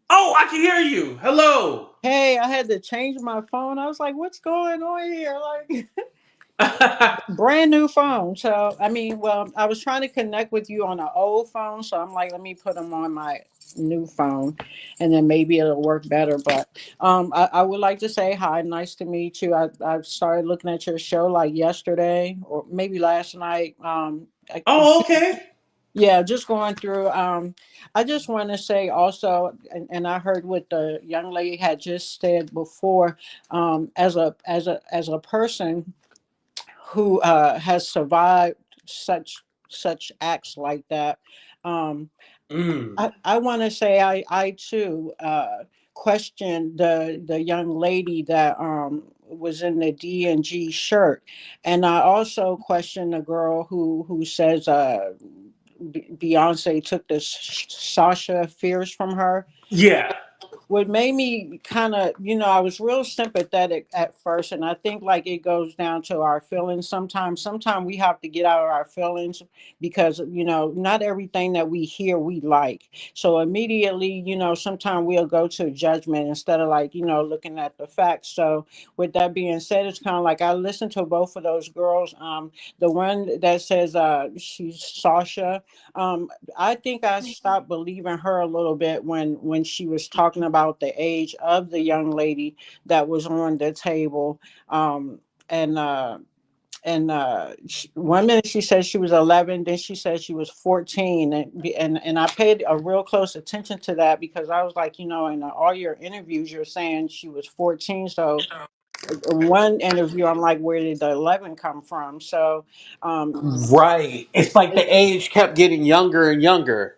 Oh, I can hear you. Hello. Hey, I had to change my phone. I was like, what's going on here? Like, brand new phone. So, I mean, well, I was trying to connect with you on an old phone. So I'm like, let me put them on my new phone and then maybe it'll work better. But I would like to say hi. Nice to meet you. I started looking at your show like yesterday or maybe last night. Oh, okay. Yeah, just going through. I just want to say also, and I heard what the young lady had just said before. As a person who has survived such acts like that, um, Mm. I want to say I too questioned the young lady that was in the D&G shirt, and I also questioned the girl who says Beyonce took this Sasha Fierce from her. Yeah. what made me kind of, I was real sympathetic at first, and I think like it goes down to our feelings sometimes we have to get out of our feelings, because not everything that we hear we like. So immediately, sometimes we'll go to judgment instead of like, looking at the facts. So with that being said, it's kind of like I listened to both of those girls. The one that says she's Sasha, I think I stopped believing her a little bit when she was talking about the age of the young lady that was on the table. And one minute she said she was 11, then she said she was 14, and I paid a real close attention to that, because I was like, in all your interviews you're saying she was 14. So one interview I'm like, where did the 11 come from? So um Right. It's like the age kept getting younger and younger.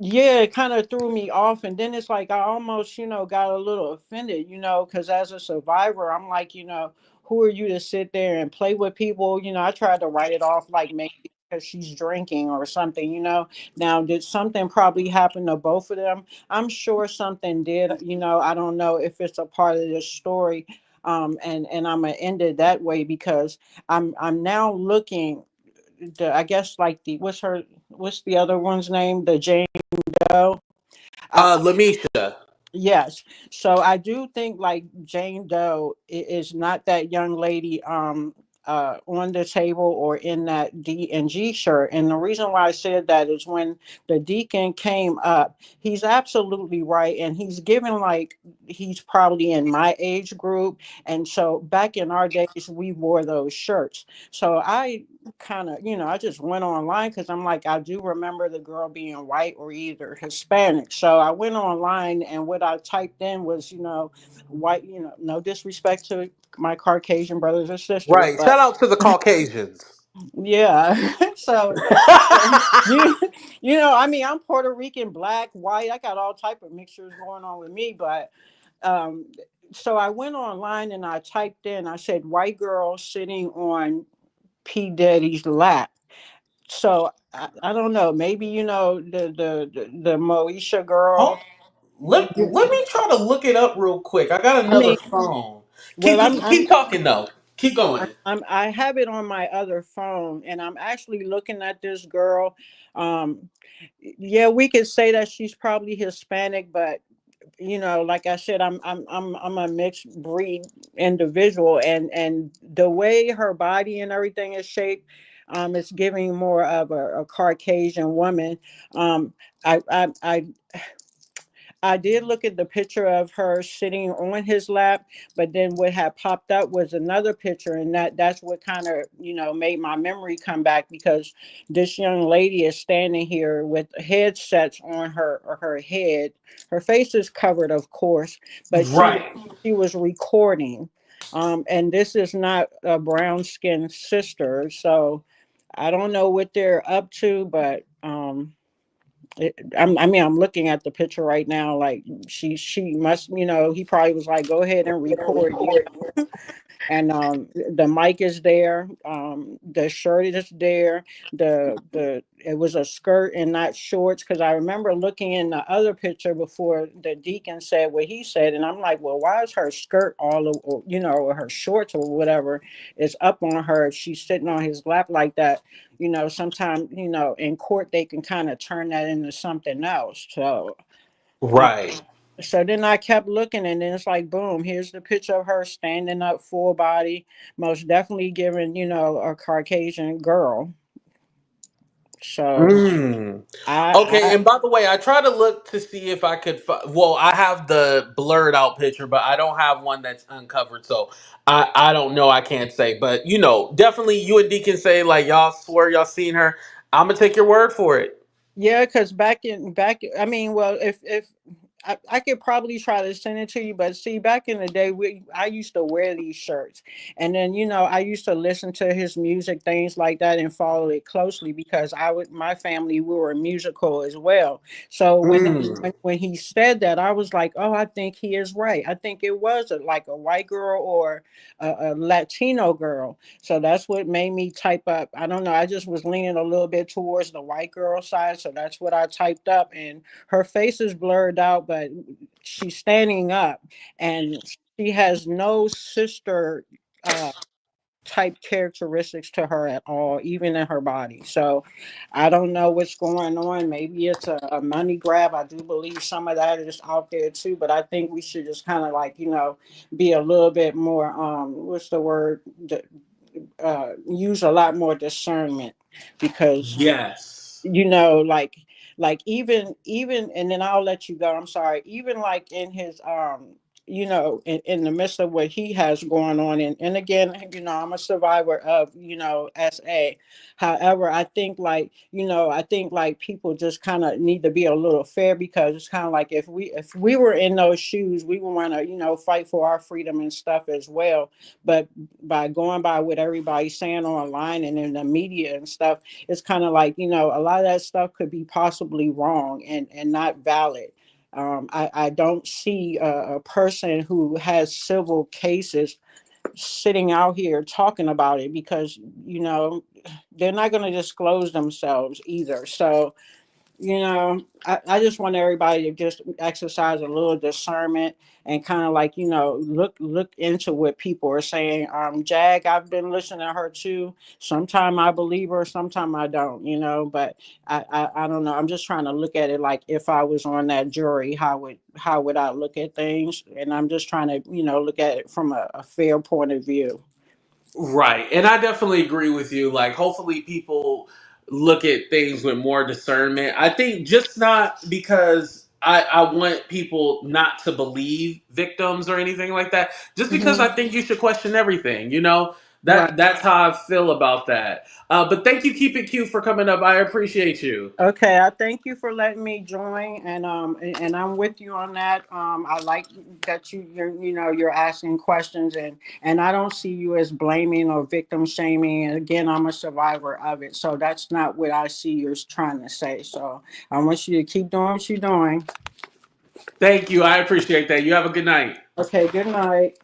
yeah, it kind of threw me off. And then it's like I almost, got a little offended, because as a survivor, I'm like, who are you to sit there and play with people? I tried to write it off like maybe because she's drinking or something, Now, did something probably happen to both of them? I'm sure something did, I don't know if it's a part of this story. And I'm gonna end it that way, because I'm now looking, I guess, like what's the other one's name? The Jane Doe. LaMesha. Yes. So I do think like Jane Doe is not that young lady on the table or in that D and G shirt. And the reason why I said that is when the deacon came up, he's absolutely right. And he's given like he's probably in my age group. And so back in our days we wore those shirts. So I kind of, I just went online because I'm like, I do remember the girl being white or either Hispanic. So I went online, and what I typed in was, white, no disrespect to my Caucasian brothers and sisters, Right. Shout but out to the Caucasians. yeah. So you I mean, I'm Puerto Rican, black, white, I got all type of mixtures going on with me, but um so I went online and I typed in, I said white girl sitting on P Diddy's lap. So I don't know. Maybe the Moesha Oh, girl. let me try to look it up real quick. I got I another mean, phone. well, Keep talking though. Keep going. I have it on my other phone, and I'm actually looking at this girl. Yeah, we could say that she's probably Hispanic, but like I said, I'm a mixed breed individual, and the way her body and everything is shaped, it's giving more of a Caucasian woman. Um, I did look at the picture of her sitting on his lap, but then what had popped up was another picture, and that's what kind of made my memory come back, because this young lady is standing here with headsets on her head. Her face is covered, of course, but Right. she was recording, and this is not a brown skinned sister, so I don't know what they're up to, but I mean, I'm looking at the picture right now. Like she must, he probably was like, "Go ahead and record," and the mic is there, the shirt is there, the it was a skirt and not shorts, because I remember looking in the other picture before the deacon said what he said, and I'm like, well, why is her skirt all of, or her shorts or whatever is up on her if she's sitting on his lap like that? Sometimes, in court they can kind of turn that into something else. So um, Right. so then I kept looking, and then it's like, boom, here's the picture of her standing up, full body, most definitely giving, a Caucasian girl. So Mm. Okay, I and by the way, I try to look to see if I could. Well, I have the blurred out picture, but I don't have one that's uncovered, so I don't know. I can't say, but definitely you and D can say like y'all swear y'all seen her. I'm gonna take your word for it. Yeah, because I mean, well, if I could probably try to send it to you, but see, back in the day, I used to wear these shirts, and then I used to listen to his music, things like that, and follow it closely, because my family, we were musical as well. So Mm. when he said that, I was like, oh, I think he is right. I think it was like a white girl or a Latino girl. So that's what made me type up. I don't know. I just was leaning a little bit towards the white girl side. So that's what I typed up. And her face is blurred out, but she's standing up, and she has no sister uh, type characteristics to her at all, even in her body. So I don't know what's going on. Maybe it's a money grab. I do believe some of that is out there too, but I think we should just kind of like, be a little bit more, what's the word? Use a lot more discernment, because Yes. even and then I'll let you go, I'm sorry, even like in his in the midst of what he has going on, and again, I'm a survivor of SA. However, I think like people just kind of need to be a little fair, because it's kind of like if we were in those shoes, we would want to fight for our freedom and stuff as well. But by going by what everybody's saying online and in the media and stuff, it's kind of like a lot of that stuff could be possibly wrong and not valid. I don't see a person who has civil cases sitting out here talking about it, because they're not going to disclose themselves either. So I just want everybody to just exercise a little discernment and kind of like, look into what people are saying. Jag, I've been listening to her too. Sometime I believe her, sometime I don't, but I don't know. I'm just trying to look at it like, if I was on that jury, how would I look at things? And I'm just trying to, look at it from a fair point of view. Right. And I definitely agree with you. Like, hopefully, people look at things with more discernment. I think just not because I want people not to believe victims or anything like that, just because Hmm. I think you should question everything, Right. That's how I feel about that. But thank you, Keep It Cute, for coming up. I appreciate you. Okay, I thank you for letting me join, and I'm with you on that. I like that you're asking questions, and I don't see you as blaming or victim shaming. And again, I'm a survivor of it, so that's not what I see you as trying to say. So I want you to keep doing what you're doing. Thank you. I appreciate that. You have a good night. Okay, good night.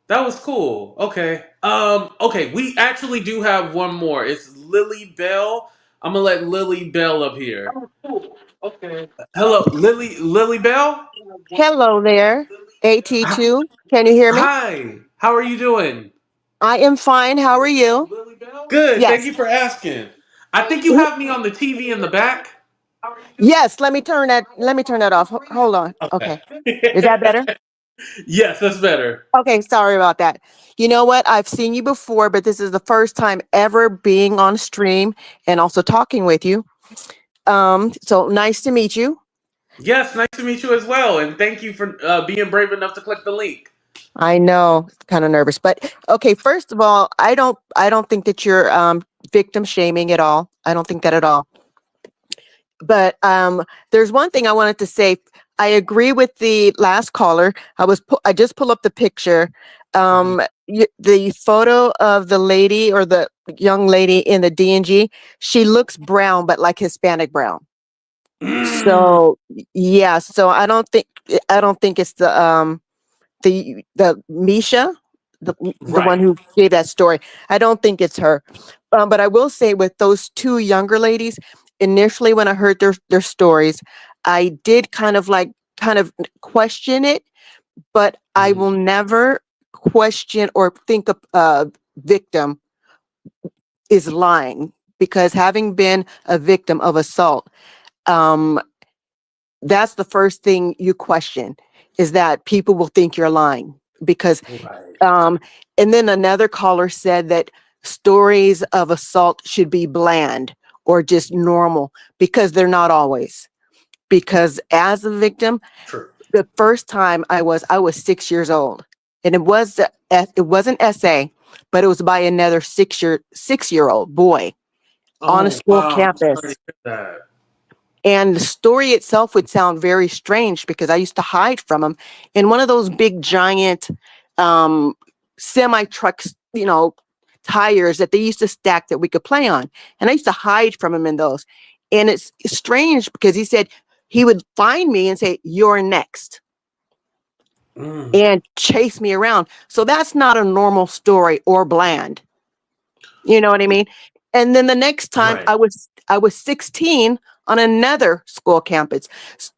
That was cool. Okay. Okay, we actually do have one more. It's Lily Bell. I'm gonna let Lily Bell up here. Oh, cool. Okay. Hello, Lily Bell? Hello there, Hi. AT2. Can you hear me? Hi. How are you doing? I am fine. How are you? Good. Thank Yes. you for asking. I think you Y- have me on the TV in the back. Yes, let me turn that off. Hold on. Okay. Okay. Is that better? Yes, that's better. Okay, sorry about that. You know what? I've seen you before, but this is the first time ever being on stream and also talking with you. So nice to meet you. Yes, nice to meet you as well, and thank you for being brave enough to click the link. I know, kind of nervous, but okay, first of all, I don't think that you're victim shaming at all. I don't think that at all. But there's one thing I wanted to say. I agree with the last caller. I just pull up the picture. Mhm. The photo of the lady or the young lady in the DNG, she looks brown, but like Hispanic brown. Mm, So yeah, so I don't think it's the Misha, the one right. who gave that story. I don't think it's her. But I will say with those two younger ladies, initially when I heard their stories, I did kind of question it, but I Mhm. will never question or think a victim is lying, because having been a victim of assault, um, that's the first thing you question, is that people will think you're lying, because Right. um, and then another caller said that stories of assault should be bland or just normal, because they're not always. Because as a victim, True. the first time I was 6 years old, and it was an essay, but it was by another 6-year old boy on a Oh school wow. I'm sorry campus. to hear that. And the story itself would sound very strange, because I used to hide from him in one of those big giant um, semi trucks, tires that they used to stack that we could play on. And I used to hide from him in those. And it's strange, because he said he would find me and say, "You're next," Mm, and chase me around. So that's not a normal story or bland. You know what I mean? And then the next time right. I was 16 on another school campus.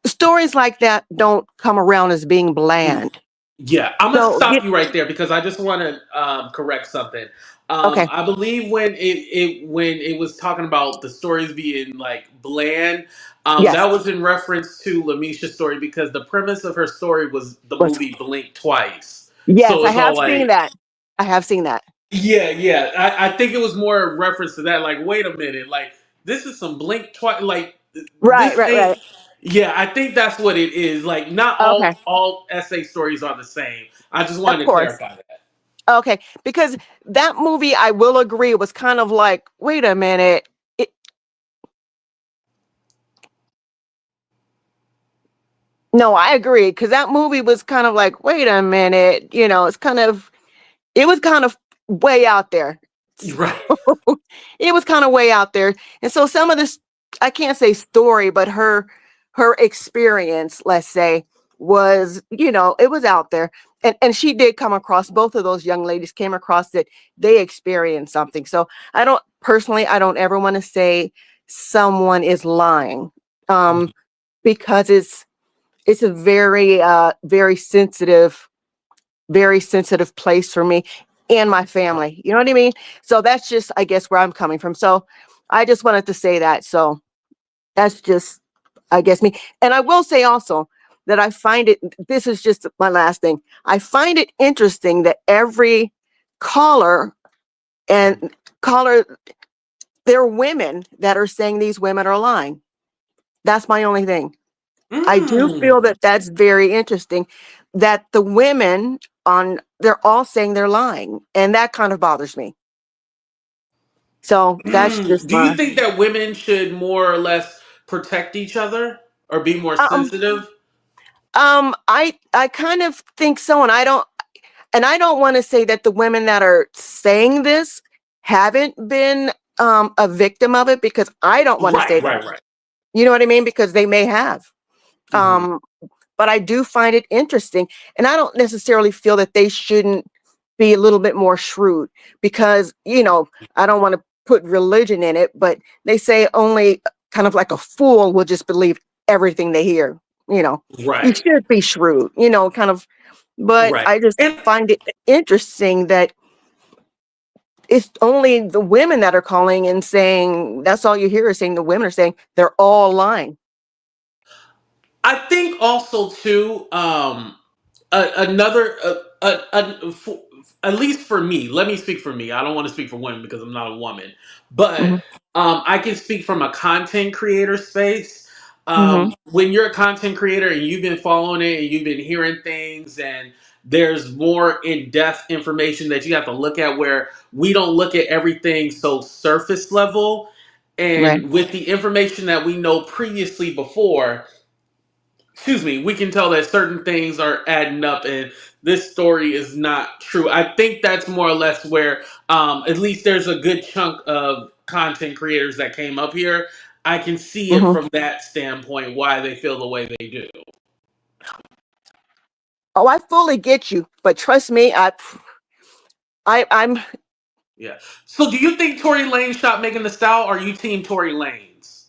Stories like that don't come around as being bland. Yeah, I'm gonna So, stop you right there because I just want to correct something. okay. I believe when it was talking about the stories being like bland, Yes. that was in reference to LaMesha's story because the premise of her story was the Was movie Blink Twice. Yes, So I it's all have seen like, that. I have seen that. yeah, yeah. I think it was more a reference to that. Like, wait a minute, like this is some Blink Twice. Like Right, this right, ain't. right. Yeah, I think that's what it is. Like, not Okay. all essay stories are the same. I just Of wanted to course. clarify that. Okay. Because that movie, I will agree, was kind of like, wait a minute. It, no, I agree. Because that movie was kind of like, wait a minute. It was kind of way out there. Right. It was kind of way out there. And so some of this, I can't say story, but her experience, let's say, was, it was out there. And she did come across, both of those young ladies came across that they experienced something. So I don't ever want to say someone is lying. Because it's a very sensitive place for me and my family. You know what I mean? So that's just, I guess, where I'm coming from. So I just wanted to say that. So that's just, I guess, me. And I will say also that I find it, this is just my last thing. I find it interesting that every caller and caller, there are women that are saying these women are lying. That's my only thing. I do feel Mm. that that's very interesting, that the women they're all saying they're lying, and that kind of bothers me. So that's just Do you think that women should more or less protect each other or be more um sensitive? I kind of think so, and I don't want to say that the women that are saying this haven't been a victim of it, because I don't want to say Right, that. right, right. You know what I mean? Because they may have. Hmm. Um but I do find it interesting. And I don't necessarily feel that they shouldn't be a little bit more shrewd, because, I don't want to put religion in it, but they say only kind of like a fool will just believe everything they hear. You know, you Right, should be shrewd, kind of. But right. I just And find it interesting that it's only the women that are calling and saying, that's all you hear is saying, the women are saying they're all lying. I think also too, another at least for me, let me speak for me. I don't want to speak for women because I'm not a woman, but Hmm. I can speak from a content creator space. Hmm. When you're a content creator and you've been following it and you've been hearing things, and there's more in-depth information that you have to look at, where we don't look at everything so surface level, Right. and with the information that we know previously before, excuse me, we can tell that certain things are adding up and this story is not true. I think that's more or less where, at least there's a good chunk of content creators that came up here. I can see it Hmm. from that standpoint why they feel the way they do. Oh, I fully get you, but trust me, I'm Yeah. So do you think Tory Lane shot Megan Thee Stallion, or are you team Tory Lanez?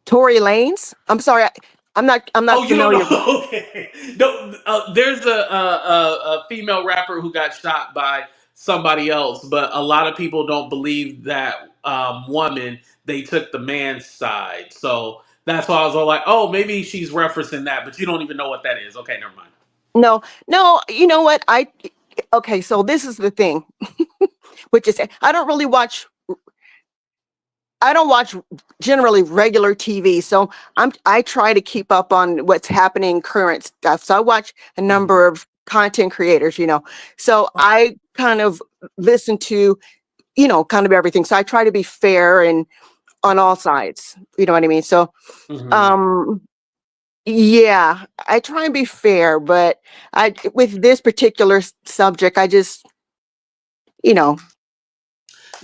Tory Lanez. I'm sorry, I'm Oh, not you don't familiar. know? Okay. No, there's a female rapper who got shot by somebody else, but a lot of people don't believe that woman. They took the man's side, so that's why I was all like, "Oh, maybe she's referencing that," but you don't even know what that is. Okay, never mind. No, no, you know what? Okay, so this is the thing, which is I don't watch generally regular TV. So I try to keep up on what's happening current stuff. So I watch a Mhm. number of content creators, So I kind of listen to, kind of everything. So I try to be fair and on all sides. You know what I mean? So Mhm. um yeah, I try and be fair, but I with this particular subject, I just, you know,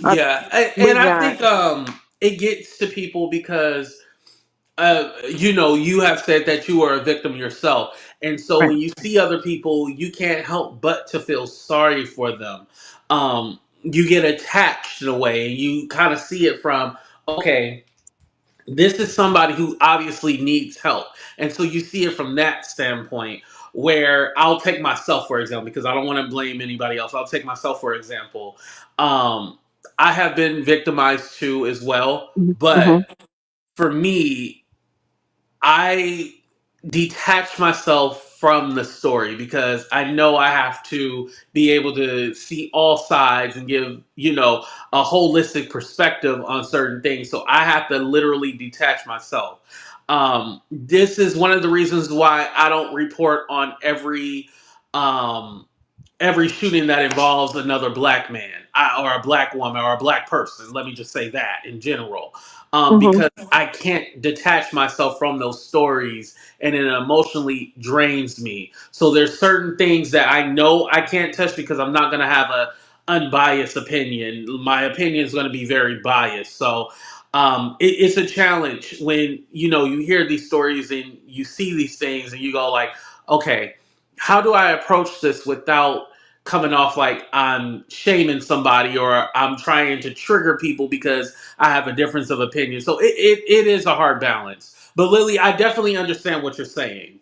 I, Yeah, and with I that. think it gets to people because you have said that you are a victim yourself. And so Right. when you see other people, you can't help but to feel sorry for them. You get attached in a way, and you kind of see it from, okay, this is somebody who obviously needs help. And so you see it from that standpoint, where I'll take myself for example, because I don't want to blame anybody else. I'll take myself for example. Um, I have been victimized too as well, Mm-hmm. but for me, I detach myself from the story because I know I have to be able to see all sides and give, a holistic perspective on certain things. So I have to literally detach myself. This is one of the reasons why I don't report on um, every shooting that involves another black man or a black woman or a black person. Let me just say that in general, Mm-hmm. because I can't detach myself from those stories, and it emotionally drains me. So there's certain things that I know I can't touch because I'm not going to have a unbiased opinion. My opinion is going to be very biased. So it's a challenge when you hear these stories and you see these things and you go like, okay, how do I approach this without coming off like I'm shaming somebody or I'm trying to trigger people because I have a difference of opinion. So it is a hard balance. But Lily, I definitely understand what you're saying.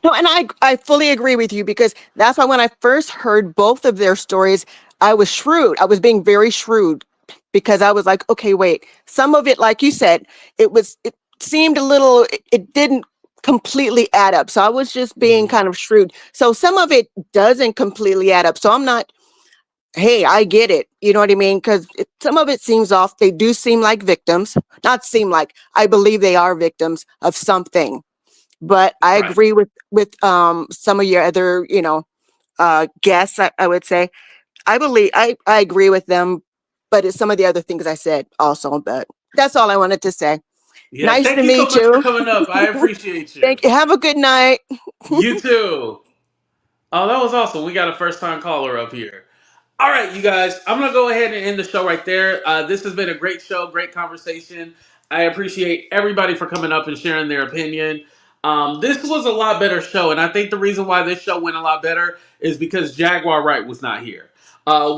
No, and I fully agree with you because that's why when I first heard both of their stories, I was shrewd. I was being very shrewd because I was like, okay, wait. Some of it, like you said, it seemed a little, it didn't completely add up. So I was just being Mhm. kind of shrewd. So some of it doesn't completely add up. So I'm not, hey, I get it. You know what I mean? Because some of it seems off. They do seem like victims, not seem like, I believe they are victims of something. But I Right. agree with some of your other, guests, I would say. I agree with them, but it's some of the other things I said also. But that's all I wanted to say. Yeah. Nice Thank to you so meet much for you. coming up. I appreciate you. Thank you. Have a good night. You too. Oh, that was awesome. We got a first time caller up here. All right, you guys, I'm going to go ahead and end the show right there. This has been a great show, great conversation. I appreciate everybody for coming up and sharing their opinion. This was a lot better show, and I think the reason why this show went a lot better is because Jaguar Wright was not here.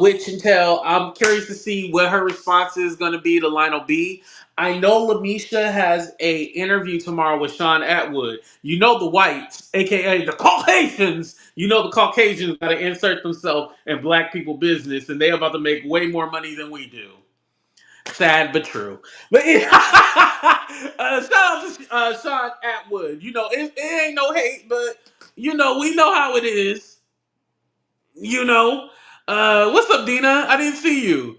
Which until I'm curious to see what her response is going to be to Lionel B. I know LaMesha has a interview tomorrow with Sean Atwood. You know the whites, aka the Caucasians. You know the Caucasians got to insert themselves in black people business, and they're about to make way more money than we do. Sad but true. But shout out to Sean Atwood. It ain't no hate, but we know how it is. You know. What's up, Dina? I didn't see you.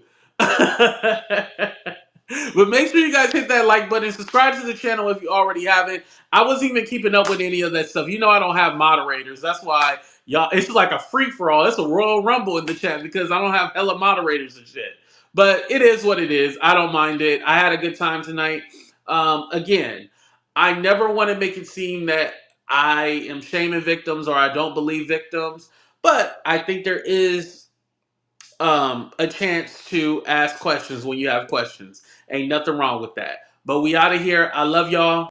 But make sure you guys hit that like button. Subscribe to the channel if you already haven't. I wasn't even keeping up with any of that stuff. I don't have moderators. That's why y'all. It's like a free for all. It's a Royal Rumble in the chat because I don't have hella moderators and shit. But it is what it is. I don't mind it. I had a good time tonight. Again, I never want to make it seem that I am shaming victims or I don't believe victims. But I think there is a chance to ask questions when you have questions. Ain't nothing wrong with that. But we out of here. I love y'all.